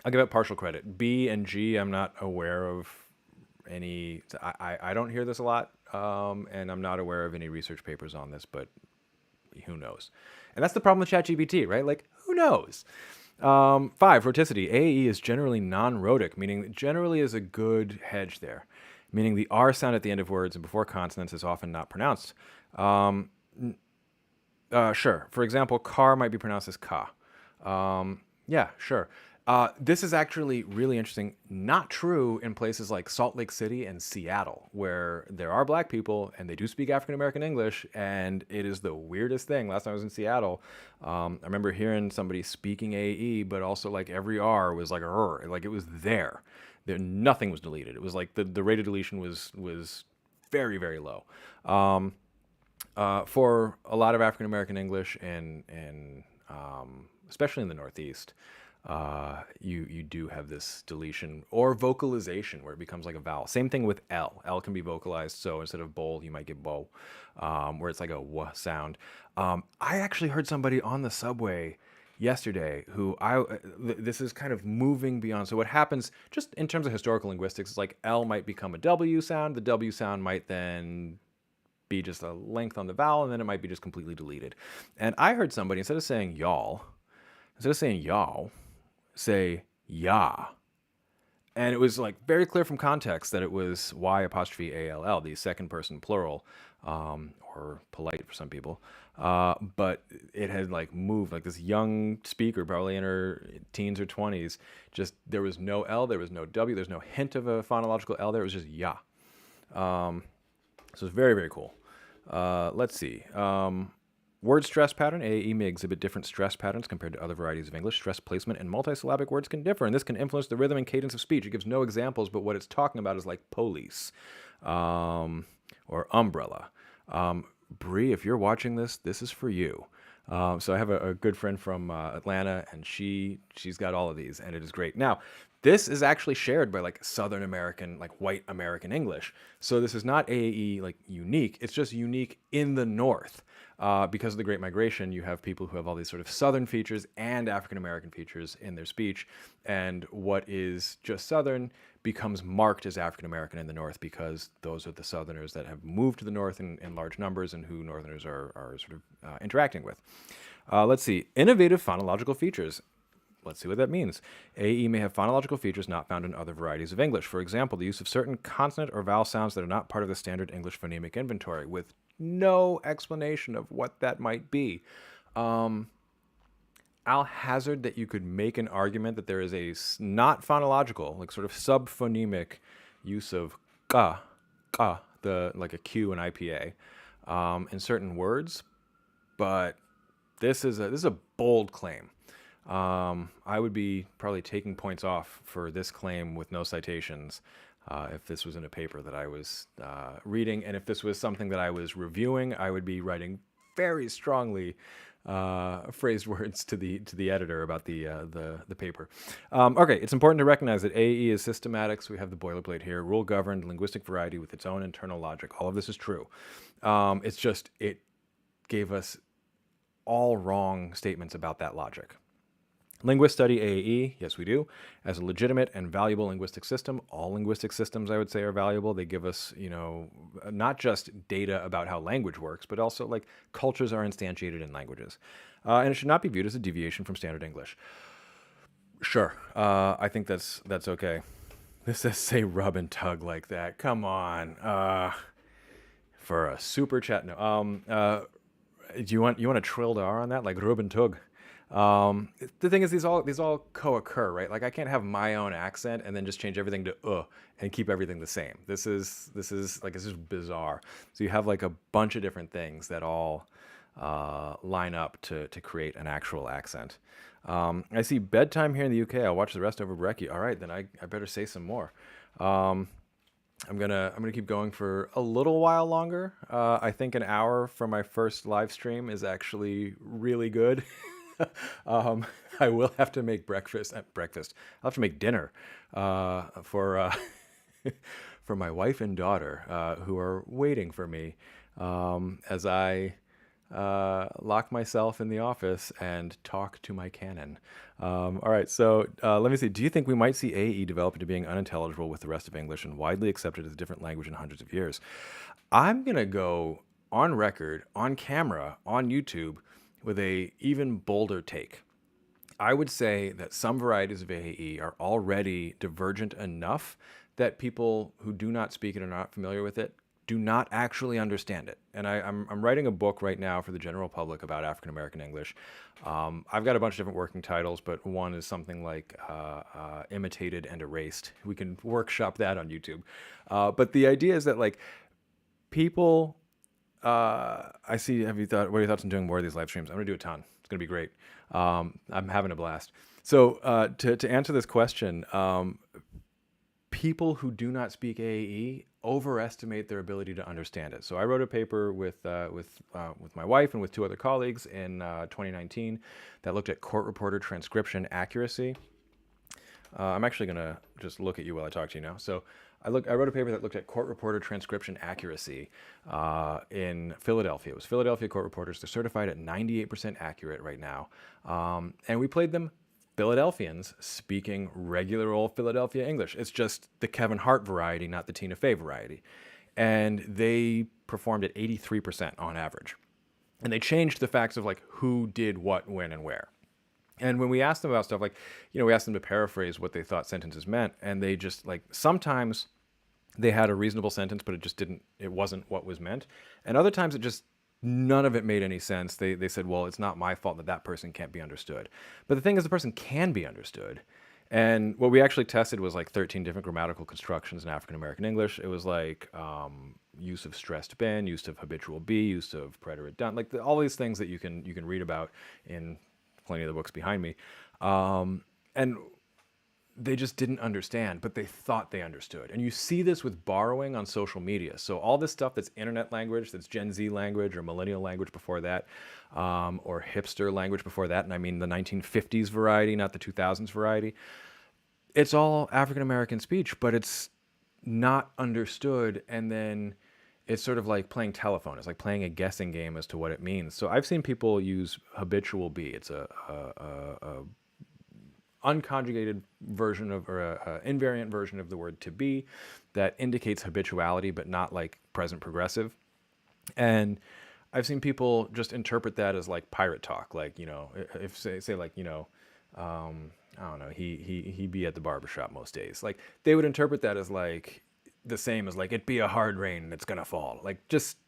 I'll give it partial credit. B and G, I'm not aware of any, I don't hear this a lot, and I'm not aware of any research papers on this, but who knows? And that's the problem with ChatGPT, right? Like, who knows? 5, rhoticity. AE is generally non-rhotic, meaning generally is a good hedge there, meaning the R sound at the end of words and before consonants is often not pronounced. Sure. For example, car might be pronounced as ka. Yeah, sure. This is actually really interesting. Not true in places like Salt Lake City and Seattle, where there are black people and they do speak African American English, and it is the weirdest thing. Last time I was in Seattle, I remember hearing somebody speaking AE, but also like every R was like a like it was there. Nothing was deleted. It was like the rate of deletion was very, very low. For a lot of African American English and especially in the Northeast, you do have this deletion or vocalization where it becomes like a vowel. Same thing with L. L can be vocalized, so instead of bowl, you might get bow, where it's like a w sound. I actually heard somebody on the subway yesterday who this is kind of moving beyond. So what happens just in terms of historical linguistics is like L might become a W sound. The W sound might then be just a length on the vowel, and then it might be just completely deleted. And I heard somebody, instead of saying y'all, say ya. And it was like very clear from context that it was Y apostrophe ALL, the second person plural, or polite for some people. But it had like moved, like this young speaker, probably in her teens or 20s, just there was no L, there was no W, there's no hint of a phonological L there, it was just ya. So it's very, very cool. Let's see. Word stress pattern. AE may exhibit different stress patterns compared to other varieties of English. Stress placement and multisyllabic words can differ, and this can influence the rhythm and cadence of speech. It gives no examples, but what it's talking about is like police or umbrella. Bree, if you're watching this, this is for you. So I have a good friend from Atlanta, and she's got all of these, and it is great. Now, this is actually shared by like Southern American, like white American English. So this is not AAE like unique. It's just unique in the North. Because of the Great Migration, you have people who have all these sort of Southern features and African American features in their speech, and what is just Southern becomes marked as African American in the North because those are the Southerners that have moved to the North in large numbers and who Northerners are sort of interacting with. Let's see. Innovative phonological features. Let's see what that means. AE may have phonological features not found in other varieties of English. For example, the use of certain consonant or vowel sounds that are not part of the standard English phonemic inventory, with no explanation of what that might be. I'll hazard that you could make an argument that there is a not phonological, like sort of subphonemic use of ka, the like a Q and IPA, in certain words, but this is a bold claim. I would be probably taking points off for this claim with no citations if this was in a paper that I was reading, and if this was something that I was reviewing, I would be writing very strongly phrased words to the editor about the paper. Okay, it's important to recognize that AE is systematic, so we have the boilerplate here, rule-governed, linguistic variety with its own internal logic. All of this is true. It's just it gave us all wrong statements about that logic. Linguists study AAE, yes we do, as a legitimate and valuable linguistic system. All linguistic systems, I would say, are valuable. They give us, not just data about how language works, but also like cultures are instantiated in languages. And it should not be viewed as a deviation from standard English. Sure, I think that's okay. This says say rub and tug like that. Come on, for a super chat. No, do you want a trilled R on that, like rub and tug? The thing is, these all co-occur, right? Like I can't have my own accent and then just change everything to and keep everything the same. This is bizarre. So you have like a bunch of different things that all line up to create an actual accent. I see bedtime here in the UK. I'll watch the rest over brekkie. All right, then I better say some more. I'm gonna keep going for a little while longer. I think an hour for my first live stream is actually really good. I will have to make breakfast. I'll have to make dinner for for my wife and daughter who are waiting for me as I lock myself in the office and talk to my Canon. All right, so let me see. Do you think we might see AE develop into being unintelligible with the rest of English and widely accepted as a different language in hundreds of years? I'm going to go on record, on camera, on YouTube, with a even bolder take. I would say that some varieties of AAE are already divergent enough that people who do not speak it or are not familiar with it do not actually understand it. And I'm writing a book right now for the general public about African American English. I've got a bunch of different working titles, but one is something like Imitated and Erased. We can workshop that on YouTube. But the idea is that like people... I see. What are your thoughts on doing more of these live streams? I'm gonna do a ton. It's gonna be great. I'm having a blast. So to answer this question, people who do not speak AAE overestimate their ability to understand it. So I wrote a paper with my wife and with two other colleagues in 2019 that looked at court reporter transcription accuracy. I'm actually gonna just look at you while I talk to you now. So I wrote a paper that looked at court reporter transcription accuracy in Philadelphia. It was Philadelphia court reporters. They're certified at 98% accurate right now. And we played them Philadelphians speaking regular old Philadelphia English. It's just the Kevin Hart variety, not the Tina Fey variety. And they performed at 83% on average. And they changed the facts of like who did what, when, and where. And when we asked them about stuff like, we asked them to paraphrase what they thought sentences meant, and they just like sometimes they had a reasonable sentence, but it wasn't what was meant. And other times none of it made any sense. They said, well, it's not my fault that person can't be understood. But the thing is, the person can be understood. And what we actually tested was like 13 different grammatical constructions in African American English. It was like use of stressed been, use of habitual be, use of preterite done, like all these things that you can read about in plenty of the books behind me. And they just didn't understand, but they thought they understood. And you see this with borrowing on social media. So all this stuff that's internet language, that's Gen Z language or millennial language before that, or hipster language before that, and I mean the 1950s variety, not the 2000s variety, it's all African American speech, but it's not understood. And then it's sort of like playing telephone. It's like playing a guessing game as to what it means. So I've seen people use habitual be. It's a unconjugated version of, or a invariant version of the word to be that indicates habituality, but not like present progressive. And I've seen people just interpret that as like pirate talk. Like, if say like, I don't know, he be at the barbershop most days. Like they would interpret that as like the same as like, it be a hard rain and it's gonna fall. Like just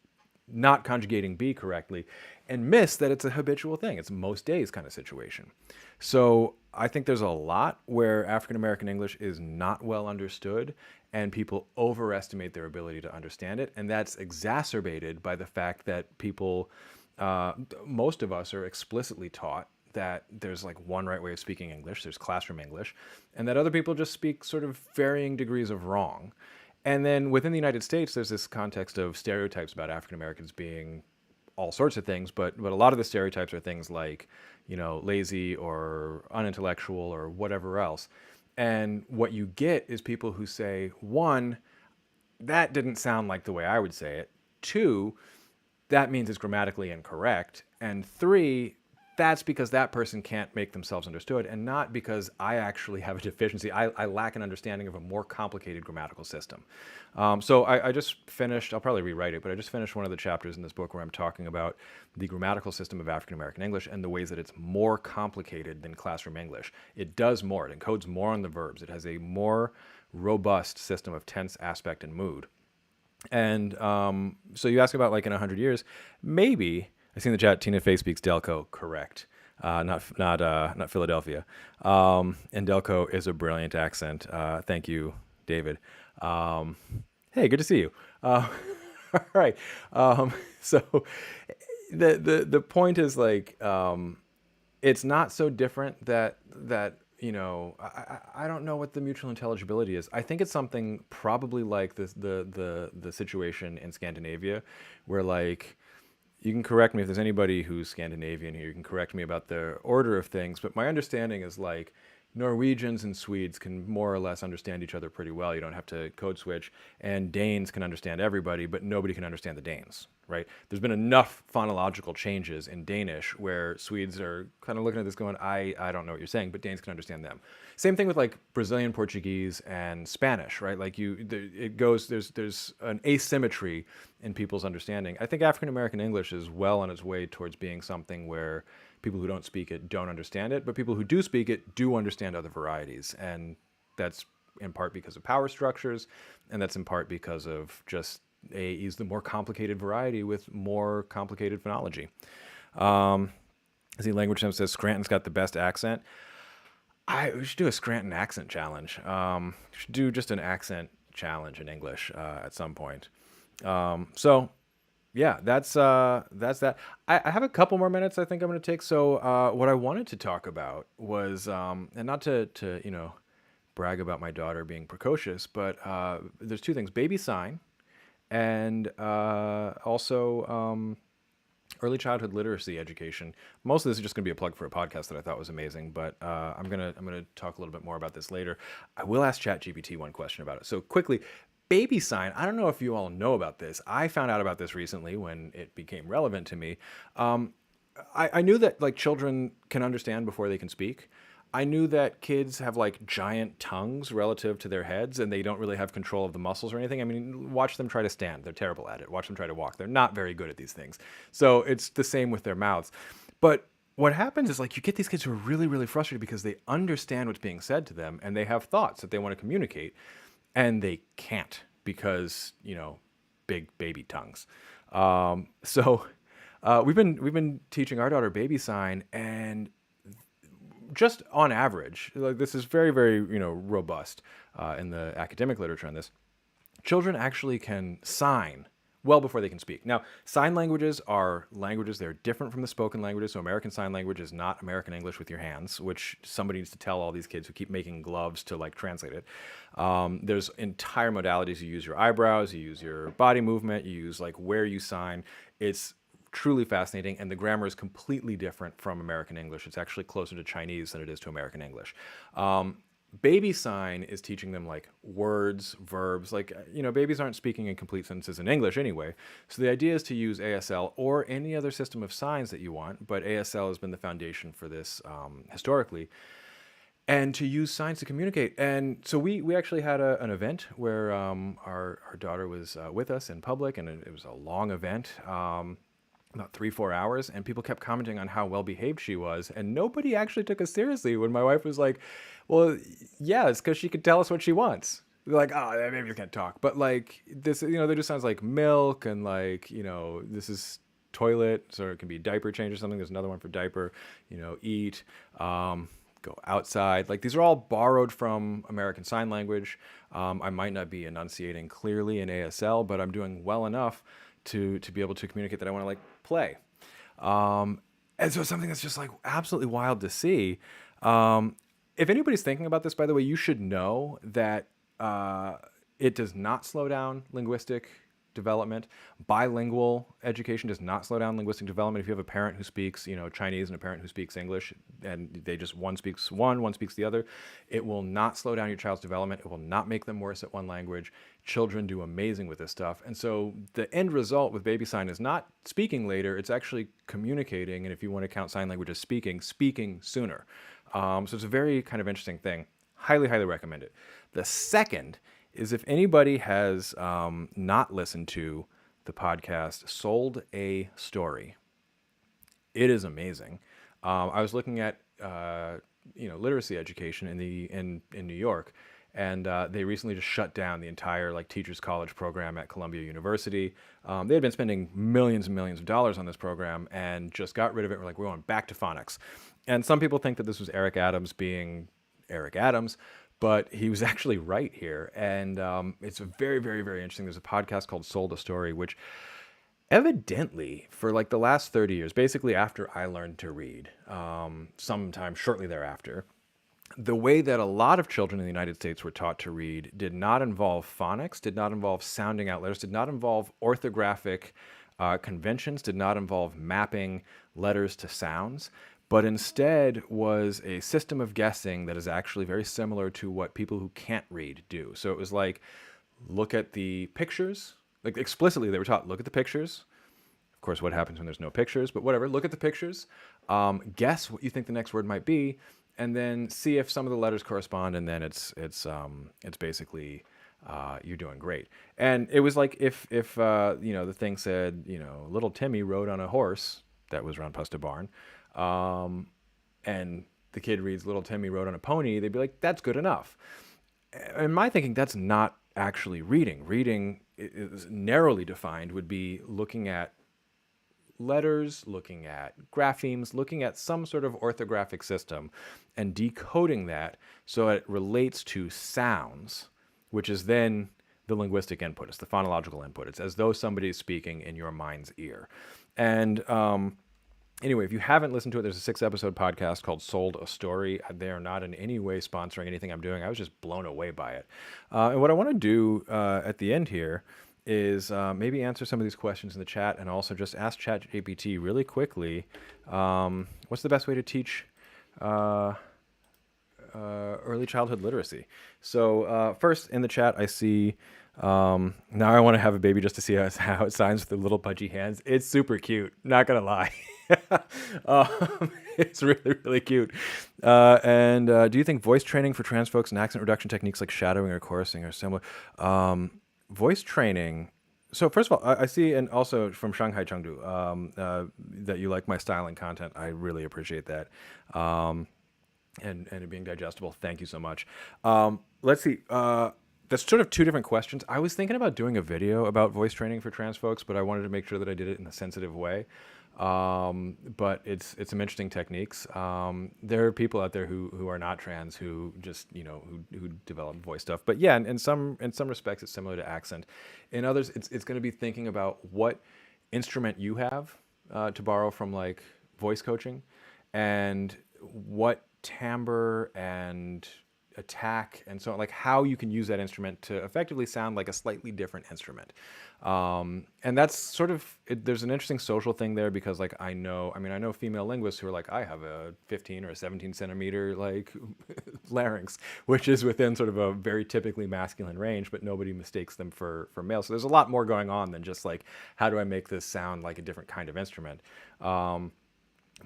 not conjugating be correctly, and miss that it's a habitual thing. It's most days kind of situation. So I think there's a lot where African American English is not well understood and people overestimate their ability to understand it. And that's exacerbated by the fact that people, most of us are explicitly taught that there's like one right way of speaking English, there's classroom English, and that other people just speak sort of varying degrees of wrong. And then within the United States, there's this context of stereotypes about African Americans being all sorts of things, but a lot of the stereotypes are things like, lazy or unintellectual or whatever else. And what you get is people who say, one, that didn't sound like the way I would say it. Two, that means it's grammatically incorrect. And three, that's because that person can't make themselves understood, and not because I actually have a deficiency. I lack an understanding of a more complicated grammatical system. So I just finished, I'll probably rewrite it, but I just finished one of the chapters in this book where I'm talking about the grammatical system of African American English and the ways that it's more complicated than classroom English. It does more. It encodes more on the verbs. It has a more robust system of tense, aspect, and mood. And so you ask about like in 100 years, maybe. I see in the chat, Tina Fey speaks Delco, correct. Not Philadelphia. And Delco is a brilliant accent. Thank you, David. Hey, good to see you. All right. So the point is like, it's not so different that I don't know what the mutual intelligibility is. I think it's something probably like the situation in Scandinavia, where like, you can correct me if there's anybody who's Scandinavian here. You can correct me about the order of things, but my understanding is like Norwegians and Swedes can more or less understand each other pretty well. You don't have to code switch. And Danes can understand everybody, but nobody can understand the Danes, right? There's been enough phonological changes in Danish where Swedes are kind of looking at this going, I don't know what you're saying, but Danes can understand them. Same thing with like Brazilian Portuguese and Spanish, right? Like there's an asymmetry in people's understanding. I think African American English is well on its way towards being something where people who don't speak it don't understand it, but people who do speak it do understand other varieties. And that's in part because of power structures, and that's in part because of just AAE is the more complicated variety with more complicated phonology. I see LanguageJones says Scranton's got the best accent. We should do a Scranton accent challenge. We should do just an accent challenge in English at some point. So yeah, that's that. I have a couple more minutes I think I'm going to take. So what I wanted to talk about was, and not to brag about my daughter being precocious, but there's two things: baby sign, and also early childhood literacy education. Most of this is just going to be a plug for a podcast that I thought was amazing, but I'm gonna talk a little bit more about this later. I will ask ChatGPT one question about it. So quickly, baby sign. I don't know if you all know about this. I found out about this recently when it became relevant to me. I knew that like children can understand before they can speak. I knew that kids have like giant tongues relative to their heads and they don't really have control of the muscles or anything. I mean, watch them try to stand. They're terrible at it. Watch them try to walk. They're not very good at these things. So it's the same with their mouths. But what happens is like you get these kids who are really, really frustrated because they understand what's being said to them and they have thoughts that they want to communicate and they can't because, big baby tongues. So we've been teaching our daughter baby sign, and just on average, like this is very, very, robust in the academic literature on this. Children actually can sign well before they can speak. Now, sign languages are languages. They're different from the spoken languages. So American Sign Language is not American English with your hands, which somebody needs to tell all these kids who keep making gloves to like translate it. There's entire modalities. You use your eyebrows, you use your body movement, you use like where you sign. It's truly fascinating, and the grammar is completely different from American English. It's actually closer to Chinese than it is to American English. Baby sign is teaching them like words, verbs, like, babies aren't speaking in complete sentences in English anyway. So the idea is to use ASL or any other system of signs that you want, but ASL has been the foundation for this historically, and to use signs to communicate. And so we actually had an event where our daughter was with us in public, and it was a long event. About 3-4 hours, and people kept commenting on how well behaved she was, and nobody actually took us seriously when my wife was like, well, yeah, it's because she could tell us what she wants. They're like, oh, maybe you can't talk, but like this, there just sounds like milk, and like, this is toilet, so it can be diaper change or something. There's another one for diaper, eat, go outside. Like, these are all borrowed from American Sign Language. I might not be enunciating clearly in ASL, but I'm doing well enough to be able to communicate that I want to like play. And so it's something that's just like absolutely wild to see. If anybody's thinking about this, by the way, you should know that it does not slow down linguistic development. Bilingual education does not slow down linguistic development. If you have a parent who speaks, Chinese and a parent who speaks English, and they just one speaks the other, it will not slow down your child's development. It will not make them worse at one language. Children do amazing with this stuff. And so the end result with baby sign is not speaking later, it's actually communicating. And if you want to count sign language as speaking sooner. So it's a very kind of interesting thing. Highly, highly recommend it. The second is, if anybody has not listened to the podcast Sold a Story, it is amazing. I was looking at literacy education in New York, and they recently just shut down the entire like teachers college program at Columbia University. They had been spending millions and millions of dollars on this program and just got rid of it. We're like, we're going back to phonics. And some people think that this was Eric Adams being Eric Adams, but he was actually right here. And it's very, very, very interesting. There's a podcast called Sold a Story, which evidently for like the last 30 years, basically after I learned to read, sometime shortly thereafter, the way that a lot of children in the United States were taught to read did not involve phonics, did not involve sounding out letters, did not involve orthographic conventions, did not involve mapping letters to sounds, but instead was a system of guessing that is actually very similar to what people who can't read do. So it was like, look at the pictures. Like explicitly they were taught, look at the pictures. Of course, what happens when there's no pictures, but whatever, look at the pictures, guess what you think the next word might be, and then see if some of the letters correspond, and then it's basically you're doing great. And it was like if the thing said, little Timmy rode on a horse that was around Pusta Barn, and the kid reads little Timmy rode on a pony, they'd be like, that's good enough. In my thinking, that's not actually reading. Reading is narrowly defined would be looking at letters, looking at graphemes, looking at some sort of orthographic system and decoding that so it relates to sounds, which is then the linguistic input. It's the phonological input. It's as though somebody is speaking in your mind's ear. And anyway, if you haven't listened to it, there's a 6-episode podcast called Sold a Story. They are not in any way sponsoring anything I'm doing. I was just blown away by it. And what I want to do at the end here is maybe answer some of these questions in the chat, and also just ask ChatGPT really quickly, what's the best way to teach early childhood literacy? So first in the chat, I see, now I want to have a baby just to see how it signs with the little pudgy hands. It's super cute, not going to lie. It's really, really cute. And do you think voice training for trans folks and accent reduction techniques like shadowing or chorusing are similar? Voice training. So first of all, I see, and also from Shanghai Chengdu, that you like my style and content. I really appreciate that. And it being digestible. Thank you so much. Let's see. That's sort of two different questions. I was thinking about doing a video about voice training for trans folks, but I wanted to make sure that I did it in a sensitive way. But it's some interesting techniques. There are people out there who are not trans who just who develop voice stuff. But yeah, in some respects, it's similar to accent. In others, it's going to be thinking about what instrument you have, to borrow from like voice coaching, and what timbre and attack and so on, like how you can use that instrument to effectively sound like a slightly different instrument. And that's sort of there's an interesting social thing there because like I know female linguists who are like, I have a 15 or a 17 centimeter like larynx, which is within sort of a very typically masculine range, but nobody mistakes them for male. So there's a lot more going on than just like, how do I make this sound like a different kind of instrument?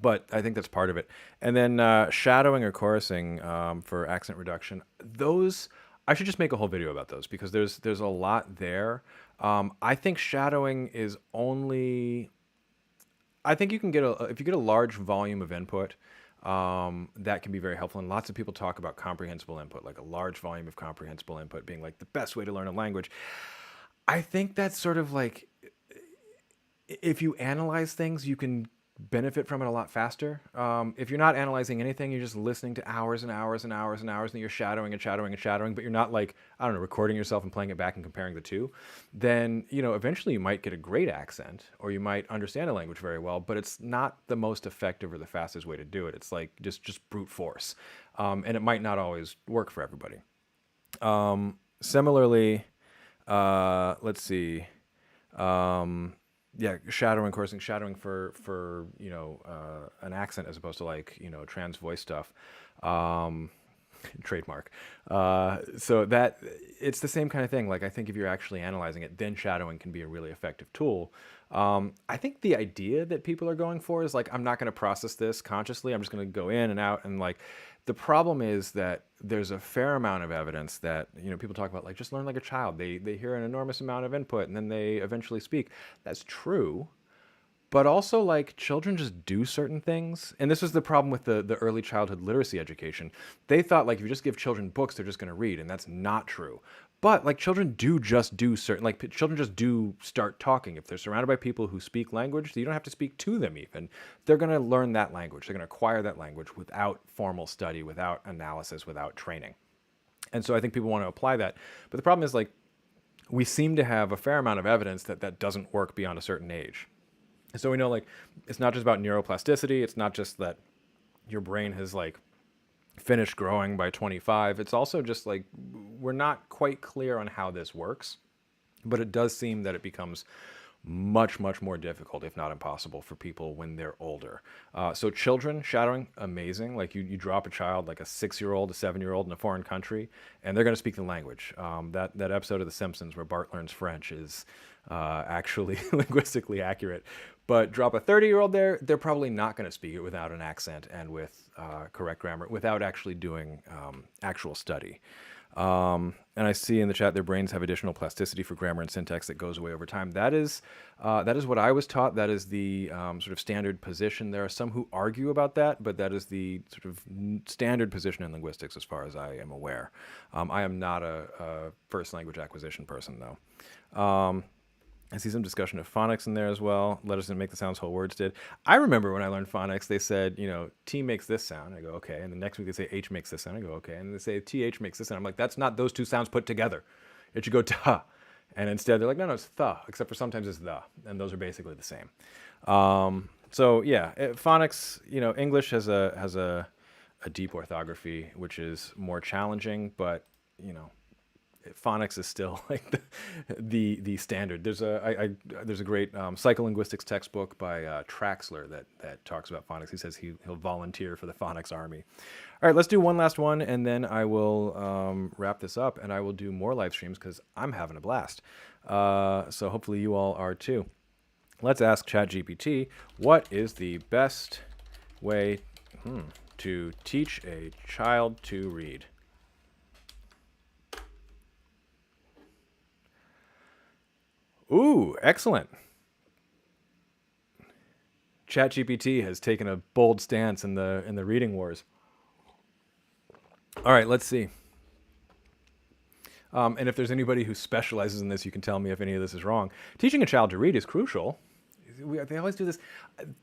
But I think that's part of it. And then shadowing or chorusing, for accent reduction. Those I should just make a whole video about those because there's a lot there. I think shadowing is only. I think you can get if you get a large volume of input, that can be very helpful. And lots of people talk about comprehensible input, like a large volume of comprehensible input being like the best way to learn a language. I think that's sort of like if you analyze things, you can benefit from it a lot faster. If you're not analyzing anything, you're just listening to hours and hours and hours and hours, and you're shadowing and shadowing and shadowing, but you're not like, I don't know, recording yourself and playing it back and comparing the two, then, eventually you might get a great accent or you might understand a language very well, but it's not the most effective or the fastest way to do it. It's like just brute force. And it might not always work for everybody. Similarly, let's see. Yeah, shadowing, chorusing, shadowing for an accent as opposed to like trans voice stuff. Trademark. So that it's the same kind of thing. Like I think if you're actually analyzing it, then shadowing can be a really effective tool. I think the idea that people are going for is like, I'm not going to process this consciously. I'm just going to go in and out. And like, the problem is that there's a fair amount of evidence that, people talk about like, just learn like a child. They hear an enormous amount of input and then they eventually speak. That's true. But also, like, children just do certain things. And this was the problem with the early childhood literacy education. They thought, like, if you just give children books, they're just going to read. And that's not true. But, like, children do just do certain, like, children just do start talking. If they're surrounded by people who speak language, you don't have to speak to them even. They're going to learn that language. They're going to acquire that language without formal study, without analysis, without training. And so I think people want to apply that. But the problem is, like, we seem to have a fair amount of evidence that that doesn't work beyond a certain age. So we know, like, it's not just about neuroplasticity. It's not just that your brain has, like, finished growing by 25. It's also just, like, we're not quite clear on how this works. But it does seem that it becomes much, much more difficult, if not impossible, for people when they're older. So children, shadowing, amazing. Like, you drop a child, like a 6-year-old, a 7-year-old in a foreign country, and they're going to speak the language. That episode of The Simpsons where Bart learns French is actually linguistically accurate. But drop a 30-year-old there, they're probably not going to speak it without an accent and with correct grammar, without actually doing actual study. And I see in the chat their brains have additional plasticity for grammar and syntax that goes away over time. That is what I was taught. That is the sort of standard position. There are some who argue about that, but that is the sort of standard position in linguistics as far as I am aware. I am not a first language acquisition person, though. I see some discussion of phonics in there as well. Letters didn't make the sounds, whole words did. I remember when I learned phonics, they said, T makes this sound. I go, okay. And the next week they say H makes this sound. I go, okay. And they say TH makes this sound. I'm like, that's not those two sounds put together. It should go ta. And instead they're like, no, it's the, except for sometimes it's the. And those are basically the same. So yeah, phonics, English has a deep orthography, which is more challenging, but, phonics is still like the standard. There's a great psycholinguistics textbook by Traxler that talks about phonics. He says he'll volunteer for the phonics army. All right, let's do one last one, and then I will wrap this up, and I will do more live streams because I'm having a blast. So hopefully you all are too. Let's ask ChatGPT, what is the best way to teach a child to read? Ooh, excellent. ChatGPT has taken a bold stance in the reading wars. All right, let's see. And if there's anybody who specializes in this, you can tell me if any of this is wrong. Teaching a child to read is crucial. they always do this.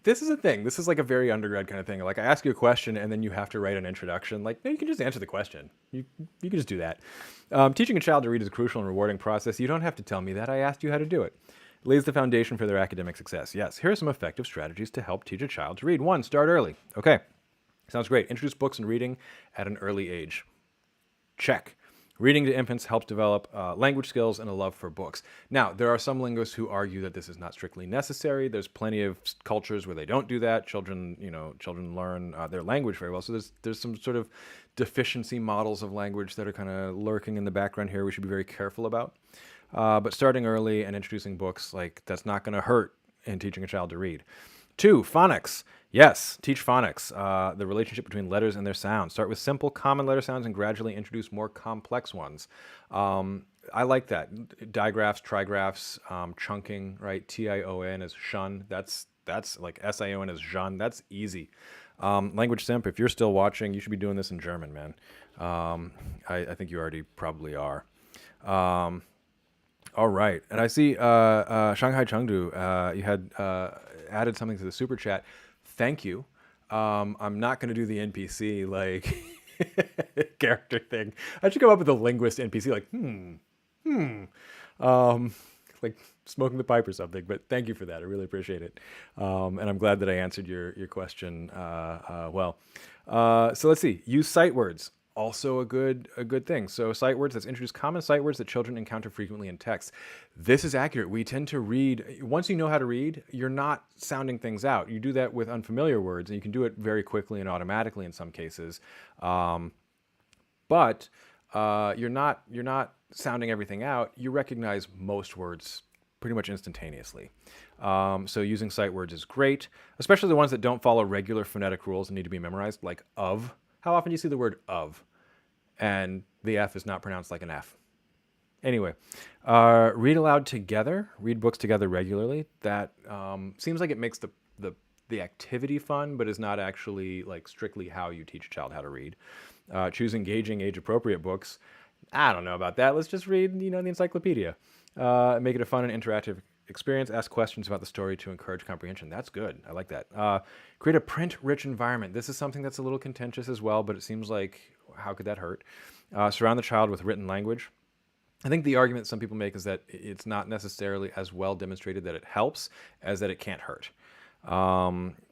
This is a thing. This is like a very undergrad kind of thing. Like I ask you a question and then you have to write an introduction. Like, no, you can just answer the question. You can just do that. Teaching a child to read is a crucial and rewarding process. You don't have to tell me that. I asked you how to do it. It lays the foundation for their academic success. Yes, here are some effective strategies to help teach a child to read. 1, start early. Okay, sounds great. Introduce books and reading at an early age. Check. Reading to infants helps develop language skills and a love for books. Now, there are some linguists who argue that this is not strictly necessary. There's plenty of cultures where they don't do that. Children learn their language very well. So there's some sort of deficiency models of language that are kind of lurking in the background here we should be very careful about. But starting early and introducing books, like that's not going to hurt in teaching a child to read. 2, phonics. Yes, teach phonics, the relationship between letters and their sounds. Start with simple, common letter sounds and gradually introduce more complex ones. I like that. Digraphs, trigraphs, chunking, right? Tion is shun. That's like Sion is Jean. That's easy. Language Simp, if you're still watching, you should be doing this in German, man. I think you already probably are. All right. And I see Shanghai Chengdu, you had added something to the super chat. Thank you. I'm not going to do the NPC like character thing. I should come up with a linguist NPC like, like smoking the pipe or something. But thank you for that. I really appreciate it. And I'm glad that I answered your question well. So let's see. Use sight words. Also a good thing. So sight words, let's introduce common sight words that children encounter frequently in text. This is accurate. We tend to read, once you know how to read, you're not sounding things out. You do that with unfamiliar words, and you can do it very quickly and automatically in some cases. But you're not sounding everything out. You recognize most words pretty much instantaneously. So using sight words is great, especially the ones that don't follow regular phonetic rules and need to be memorized, like of. How often do you see the word of? And the F is not pronounced like an F. Anyway, read aloud together. Read books together regularly. That seems like it makes the activity fun, but is not actually like strictly how you teach a child how to read. Choose engaging, age-appropriate books. I don't know about that. Let's just read, the encyclopedia. Make it a fun and interactive experience. Ask questions about the story to encourage comprehension. That's good. I like that. Create a print-rich environment. This is something that's a little contentious as well, but it seems like, how could that hurt? Surround the child with written language. I think the argument some people make is that it's not necessarily as well demonstrated that it helps as that it can't hurt.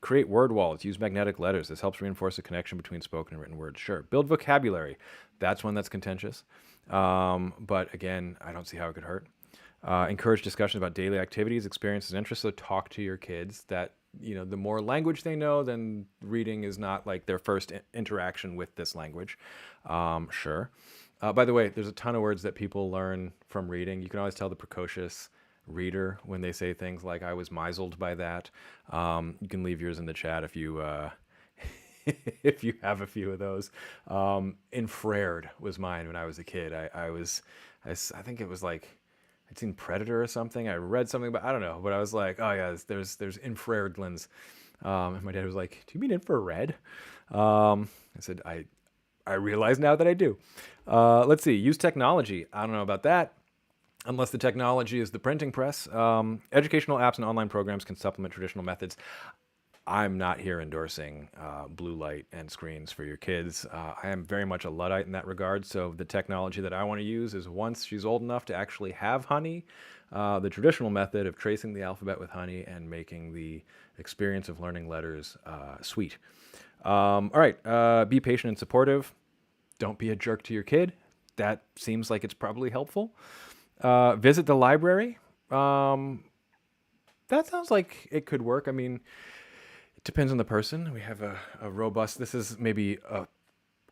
Create word wallets. Use magnetic letters. This helps reinforce a connection between spoken and written words. Sure. Build vocabulary. That's one that's contentious. But again, I don't see how it could hurt. Encourage discussions about daily activities, experiences, and interests. So talk to your kids that, the more language they know, then reading is not like their first interaction with this language. Sure. By the way, there's a ton of words that people learn from reading. You can always tell the precocious reader when they say things like, I was misled by that. You can leave yours in the chat if you if you have a few of those. Infrared was mine when I was a kid. I think it was like, I'd seen Predator or something. I read something about, I don't know, but I was like, oh yeah, there's infrared lens. And my dad was like, do you mean infrared? I said, I realize now that I do. Let's see, use technology. I don't know about that, unless the technology is the printing press. Educational apps and online programs can supplement traditional methods. I'm not here endorsing blue light and screens for your kids. I am very much a Luddite in that regard. So the technology that I want to use is once she's old enough to actually have honey, the traditional method of tracing the alphabet with honey and making the experience of learning letters sweet. All right, be patient and supportive. Don't be a jerk to your kid. That seems like it's probably helpful. Visit the library. That sounds like it could work. I mean, depends on the person. We have a robust, this is maybe a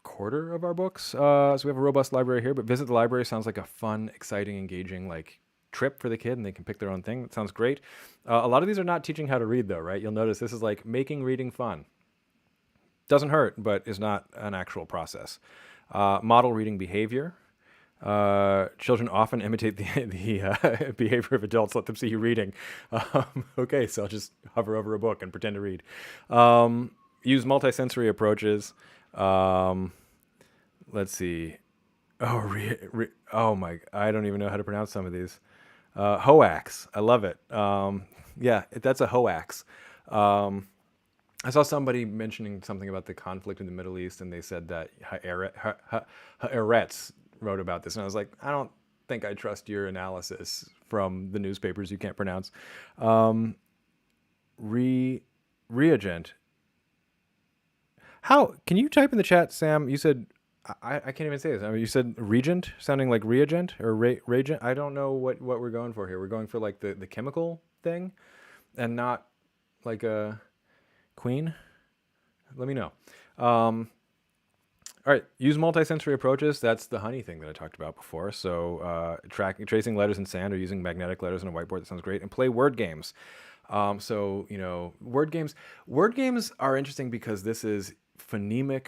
quarter of our books. So we have a robust library here, but visit the library sounds like a fun, exciting, engaging, like trip for the kid, and they can pick their own thing. That sounds great. A lot of these are not teaching how to read though, right? You'll notice this is like making reading fun. Doesn't hurt, but is not an actual process. Model reading behavior. Children often imitate the behavior of adults. Let them see you reading. Okay, so I'll just hover over a book and pretend to read. Use multisensory approaches. Let's see. Oh my! I don't even know how to pronounce some of these. Hoax. I love it. Yeah, that's a hoax. Um, I saw somebody mentioning something about the conflict in the Middle East, and they said that Haaretz wrote about this, and I was like, I don't think I trust your analysis from the newspapers you can't pronounce. Um, re reagent. How can you type in the chat, Sam? You said I can't even say this. I mean, you said regent, sounding like reagent or reagent. I don't know what we're going for here. We're going for like the chemical thing, and not like a queen. Let me know. Um, all right, use multisensory approaches. That's the honey thing that I talked about before. So tracing letters in sand or using magnetic letters on a whiteboard. That sounds great. And play word games. So word games. Word games are interesting because this is phonemic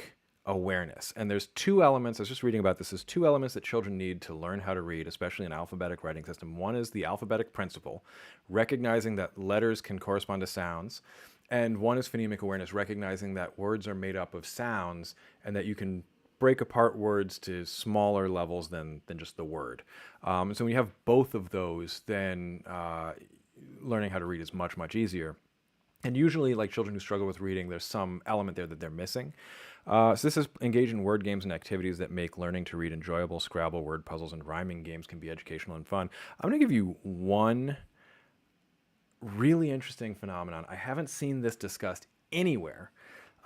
awareness, and there's two elements. I was just reading about this. There's two elements that children need to learn how to read, especially in alphabetic writing system. One is the alphabetic principle, recognizing that letters can correspond to sounds. And one is phonemic awareness, recognizing that words are made up of sounds and that you can break apart words to smaller levels than just the word. So when you have both of those, then learning how to read is much, much easier. And usually, like children who struggle with reading, there's some element there that they're missing. So this is engage in word games and activities that make learning to read enjoyable. Scrabble, word puzzles, and rhyming games can be educational and fun. I'm going to give you one really interesting phenomenon. I haven't seen this discussed anywhere,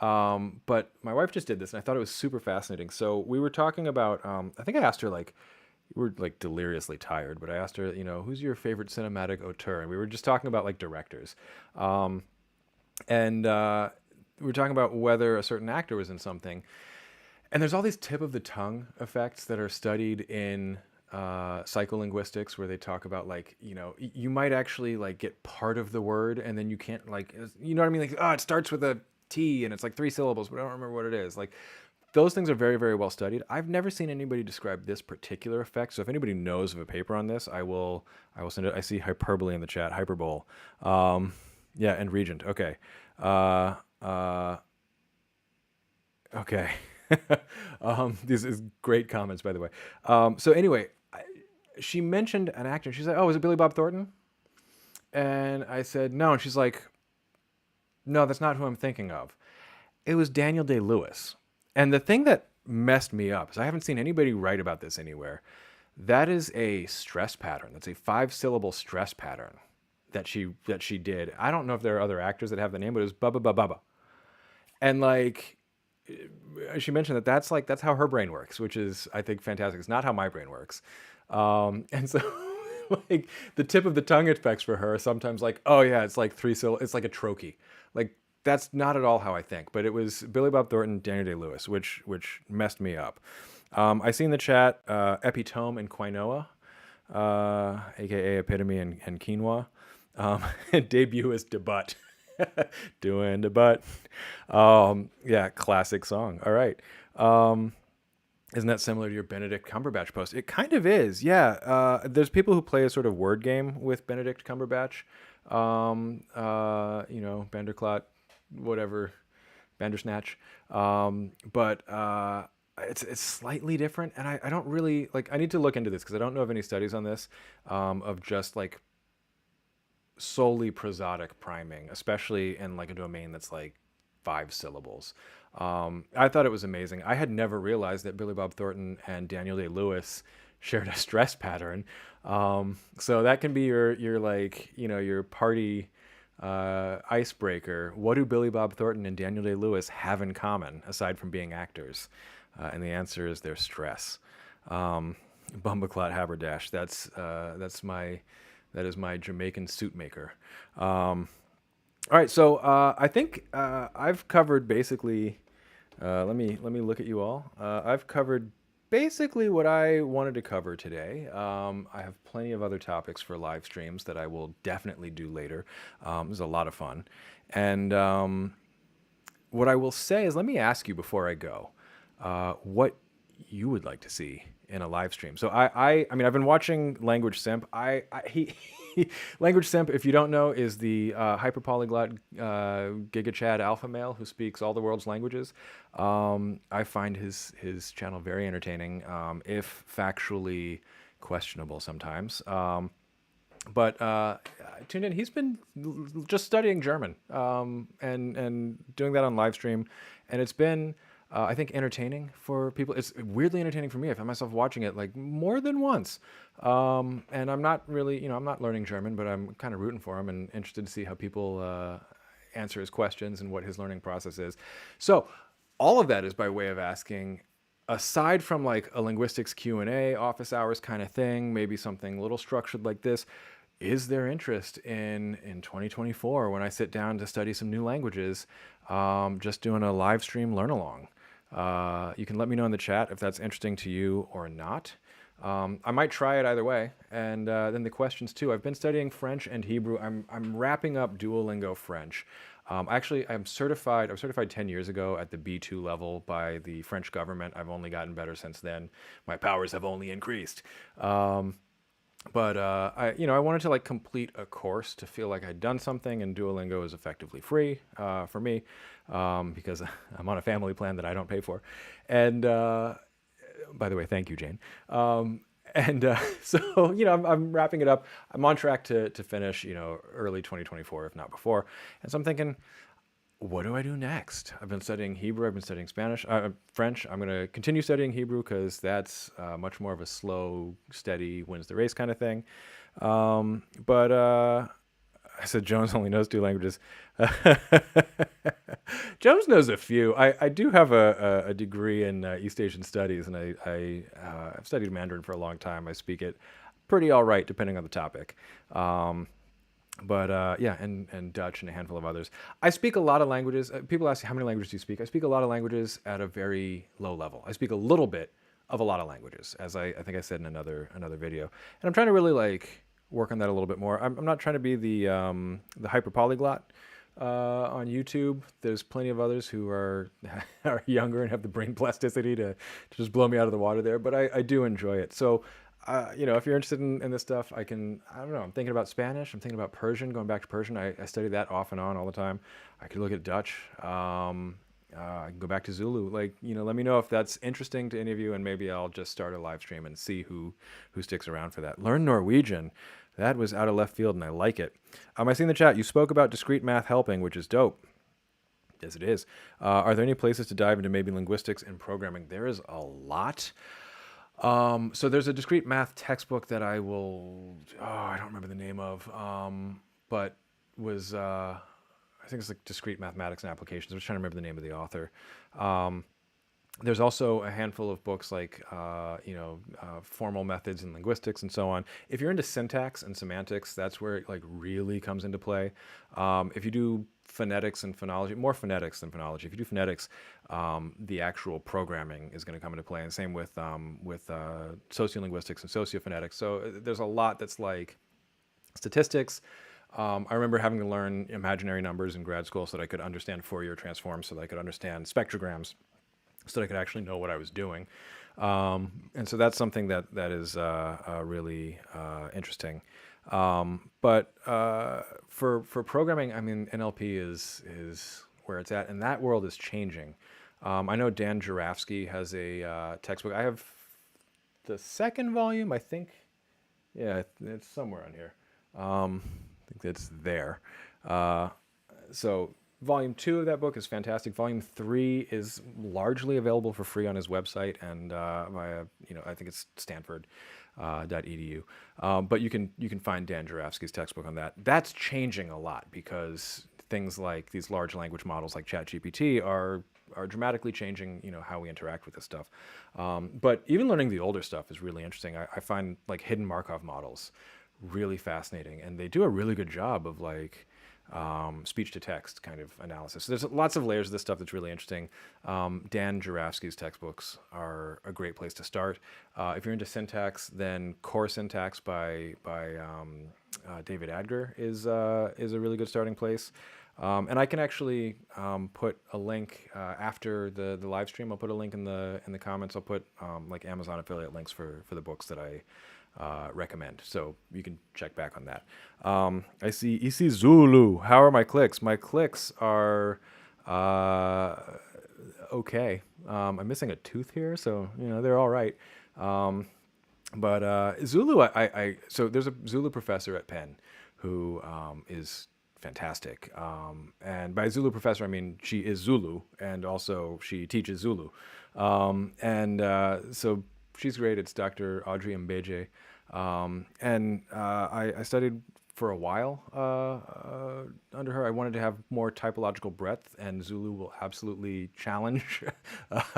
but my wife just did this, and I thought it was super fascinating. So we were talking about, I think I asked her, like, we were like deliriously tired, but I asked her, who's your favorite cinematic auteur? And we were just talking about like directors. And we were talking about whether a certain actor was in something. And there's all these tip of the tongue effects that are studied in psycholinguistics, where they talk about like, you might actually like get part of the word and then you can't like, you know what I mean? Like, oh, it starts with a T and it's like 3 syllables, but I don't remember what it is. Like those things are very, very well studied. I've never seen anybody describe this particular effect. So if anybody knows of a paper on this, I will send it. I see hyperbole in the chat, hyperbole. Yeah, and regent. Okay. Uh, uh, okay. These is great comments, by the way. So anyway, she mentioned an actor. She's like, "Oh, was it Billy Bob Thornton?" And I said, "No." And she's like, "No, that's not who I'm thinking of. It was Daniel Day-Lewis." And the thing that messed me up is I haven't seen anybody write about this anywhere. That is a stress pattern. That's a 5-syllable stress pattern that she did. I don't know if there are other actors that have the name, but it was Bubba Bubba Bubba. And like she mentioned that's how her brain works, which is I think fantastic. It's not how my brain works. And so like the tip of the tongue effects for her are sometimes like, oh yeah, it's like it's like a trochee. Like that's not at all how I think. But it was Billy Bob Thornton, Daniel Day-Lewis, which messed me up. I see in the chat epitome and quinoa, aka epitome and quinoa. Debut is debut. Doing the butt. Yeah, classic song. All right. Isn't that similar to your Benedict Cumberbatch post? It kind of is. Yeah. There's people who play a sort of word game with Benedict Cumberbatch. Banderclot, whatever, Bandersnatch. But it's slightly different, and I don't really like. I need to look into this because I don't know of any studies on this of just like solely prosodic priming, especially in like a domain that's like 5 syllables. I thought it was amazing. I had never realized that Billy Bob Thornton and Daniel Day-Lewis shared a stress pattern. So that can be your like, your party icebreaker. What do Billy Bob Thornton and Daniel Day-Lewis have in common aside from being actors? And the answer is their stress. Bumbleclot Haberdash. That is my Jamaican suit maker. All right, so I think I've covered basically. Let me look at you all. I've covered basically what I wanted to cover today. I have plenty of other topics for live streams that I will definitely do later. It was a lot of fun, and what I will say is, let me ask you before I go, what you would like to see in a live stream. So I mean, I've been watching Language Simp. He Language Simp, if you don't know, is the hyperpolyglot Giga Chad alpha male who speaks all the world's languages. I find his channel very entertaining, if factually questionable sometimes. But I tuned in. He's been just studying German and doing that on live stream, and it's been I think entertaining for people. It's weirdly entertaining for me. I found myself watching it like more than once, and I'm not really I'm not learning German, but I'm kind of rooting for him and interested to see how people answer his questions and what his learning process is. So all of that is by way of asking, aside from like a linguistics Q&A office hours kind of thing, maybe something a little structured like this, is there interest in 2024 when I sit down to study some new languages, just doing a live stream learn along? You can let me know in the chat if that's interesting to you or not. I might try it either way. And then the questions too. I've been studying French and Hebrew. I'm wrapping up Duolingo French. Actually, I'm certified. I was certified 10 years ago at the B2 level by the French government. I've only gotten better since then. My powers have only increased. But I wanted to like complete a course to feel like I'd done something, and Duolingo is effectively free for me because I'm on a family plan that I don't pay for. And by the way, thank you, Jane. And so I'm wrapping it up. I'm on track to finish early 2024, if not before. And so I'm thinking, what do I do next? I've been studying Hebrew. I've been studying Spanish, French. I'm going to continue studying Hebrew because that's much more of a slow, steady, wins the race kind of thing. But I said Jones only knows two languages. Jones knows a few. I do have a degree in East Asian studies, and I've studied Mandarin for a long time. I speak it pretty all right, depending on the topic. But yeah, and Dutch and a handful of others. I speak a lot of languages. People ask, how many languages do you speak? I speak a lot of languages at a very low level. I speak a little bit of a lot of languages, as I think I said in another video. And I'm trying to really like work on that a little bit more. I'm not trying to be the hyper polyglot on YouTube. There's plenty of others who are are younger and have the brain plasticity to just blow me out of the water there. But I do enjoy it. So if you're interested in this stuff, I don't know. I'm thinking about Spanish. I'm thinking about Persian, going back to Persian. I study that off and on all the time. I could look at Dutch. I can go back to Zulu. Like, let me know if that's interesting to any of you, and maybe I'll just start a live stream and see who sticks around for that. Learn Norwegian. That was out of left field, and I like it. I see in the chat, you spoke about discrete math helping, which is dope. Yes, it is. Are there any places to dive into maybe linguistics and programming? There is a lot. So there's a discrete math textbook that I don't remember the name of, but was, I think it's like Discrete Mathematics and Applications. I was trying to remember the name of the author. There's also a handful of books like, Formal Methods in Linguistics and so on. If you're into syntax and semantics, that's where it like really comes into play. If you do phonetics and phonology, more phonetics than phonology. If you do phonetics, the actual programming is going to come into play. And same with sociolinguistics and sociophonetics. So there's a lot that's like statistics. I remember having to learn imaginary numbers in grad school so that I could understand Fourier transforms, so that I could understand spectrograms, so that I could actually know what I was doing. And so that's something that is really interesting. But for programming, I mean, NLP is where it's at, and that world is changing. I know Dan Jarafsky has a textbook. I have the second volume, I think. Yeah, it's somewhere on here. I think it's there. So volume 2 of that book is fantastic. Volume 3 is largely available for free on his website and via, I think it's stanford.edu. But you can find Dan Jarafsky's textbook on that. That's changing a lot because things like these large language models like ChatGPT are dramatically changing, how we interact with this stuff. But even learning the older stuff is really interesting. I find like hidden Markov models really fascinating, and they do a really good job of like speech to text kind of analysis. So there's lots of layers of this stuff that's really interesting. Dan Jarafsky's textbooks are a great place to start. If you're into syntax, then Core Syntax by David Adger is a really good starting place. And I can actually put a link after the live stream. I'll put a link in the comments. I'll put like Amazon affiliate links for the books that I recommend. So you can check back on that. I see Isi Zulu. How are my clicks? My clicks are okay. I'm missing a tooth here, so they're all right. But Zulu, so there's a Zulu professor at Penn who is fantastic. And by Zulu professor, I mean she is Zulu and also she teaches Zulu. And so she's great. It's Dr. Audrey Mbeje. And I studied for a while under her. I wanted to have more typological breadth, and Zulu will absolutely challenge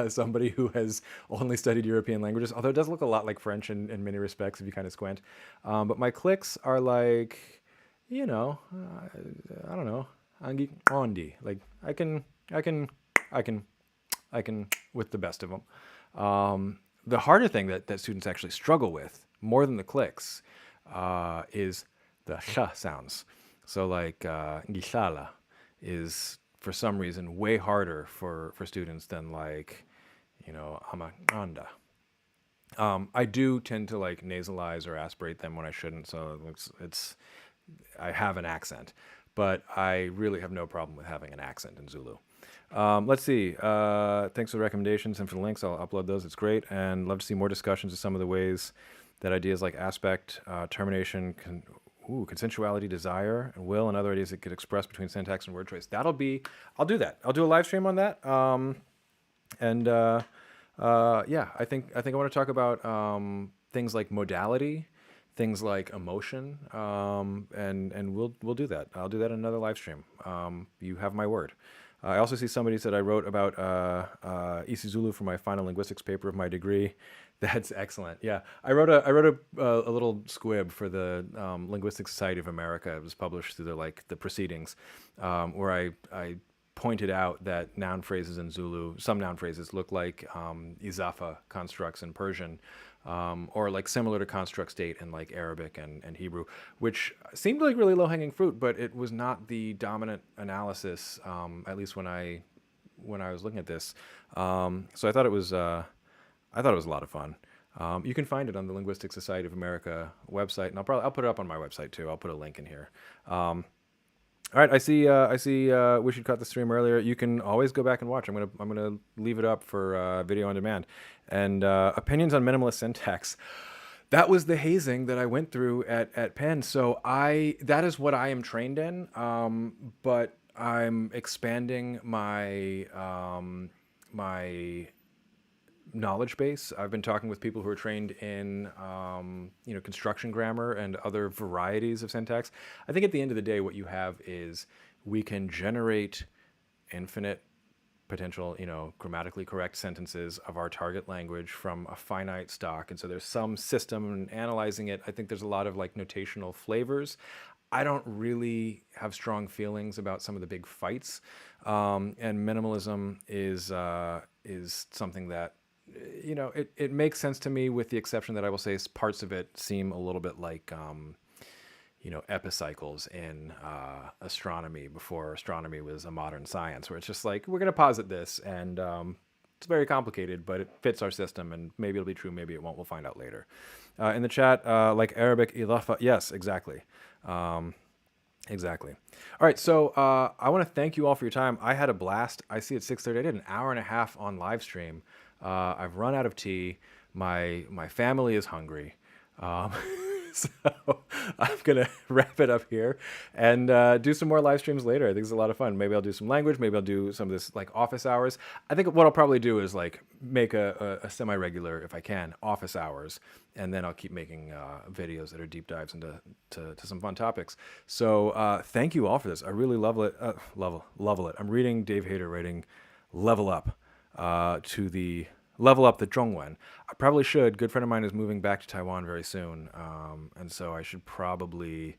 somebody who has only studied European languages, although it does look a lot like French in many respects if you kind of squint. But my clicks are like, you know, I don't know, angi ondi. Like I can, I can, I can with the best of them. The harder thing that students actually struggle with, more than the clicks, is the sh sounds. So like gishala is for some reason way harder for students than like, you know, amanda. I do tend to like nasalize or aspirate them when I shouldn't, so it's I have an accent, but I really have no problem with having an accent in Zulu. Let's see. Thanks for the recommendations and for the links. I'll upload those. It's great, and love to see more discussions of some of the ways that ideas like aspect, termination, consensuality, desire, and will, and other ideas that get expressed between syntax and word choice. I'll do that. I'll do a live stream on that. And yeah, I want to talk about things like modality, things like emotion, and we'll do that. I'll do that in another live stream. You have my word. I also see somebody said I wrote about isiZulu for my final linguistics paper of my degree. That's excellent. Yeah, I wrote a little squib for the Linguistic Society of America. It was published through the proceedings, where I pointed out that noun phrases in Zulu, some noun phrases look like izafa constructs in Persian, or like similar to construct state in like Arabic and Hebrew, which seemed like really low-hanging fruit, but it was not the dominant analysis, at least when I was looking at this. So I thought it was a lot of fun. You can find it on the Linguistic Society of America website, and I'll put it up on my website too. I'll put a link in here. All right, I see. We should cut the stream earlier. You can always go back and watch. I'm gonna leave it up for video on demand. And opinions on minimalist syntax. That was the hazing that I went through at Penn. So that is what I am trained in. But I'm expanding my my knowledge base. I've been talking with people who are trained in, construction grammar and other varieties of syntax. I think at the end of the day, what you have is we can generate infinite potential, grammatically correct sentences of our target language from a finite stock. And so there's some system in analyzing it. I think there's a lot of like notational flavors. I don't really have strong feelings about some of the big fights. And minimalism is something that, it makes sense to me, with the exception that I will say parts of it seem a little bit like, epicycles in astronomy before astronomy was a modern science, where it's just like, we're going to posit this, and it's very complicated, but it fits our system, and maybe it'll be true, maybe it won't. We'll find out later. In the chat, like Arabic, idafa, yes, exactly. Exactly. All right, so I want to thank you all for your time. I had a blast. I see at 6:30. I did an hour and a half on live stream. I've run out of tea. My family is hungry. So I'm gonna wrap it up here and do some more live streams later. I think it's a lot of fun. Maybe I'll do some language. Maybe I'll do some of this like office hours. I think what I'll probably do is like make a semi-regular, if I can, office hours, and then I'll keep making videos that are deep dives into some fun topics. So thank you all for this. I really level it. Level it. I'm reading Dave Hayter writing "Level Up" to the level up the Zhongwen. I probably should. Good friend of mine is moving back to Taiwan very soon, and so I should probably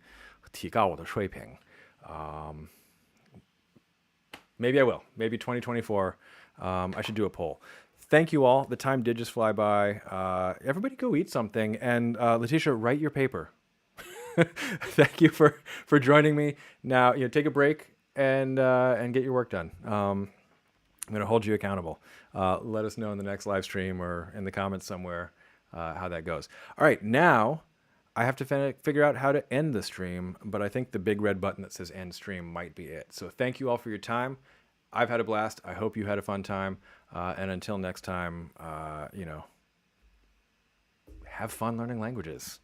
提高我的水平. Maybe I will. Maybe 2024. I should do a poll. Thank you all. The time did just fly by. Everybody go eat something. And Letitia, write your paper. Thank you for joining me. Now, take a break and get your work done. I'm going to hold you accountable. Let us know in the next live stream or in the comments somewhere how that goes. All right, now I have to figure out how to end the stream, but I think the big red button that says end stream might be it. So thank you all for your time. I've had a blast. I hope you had a fun time. And until next time, have fun learning languages.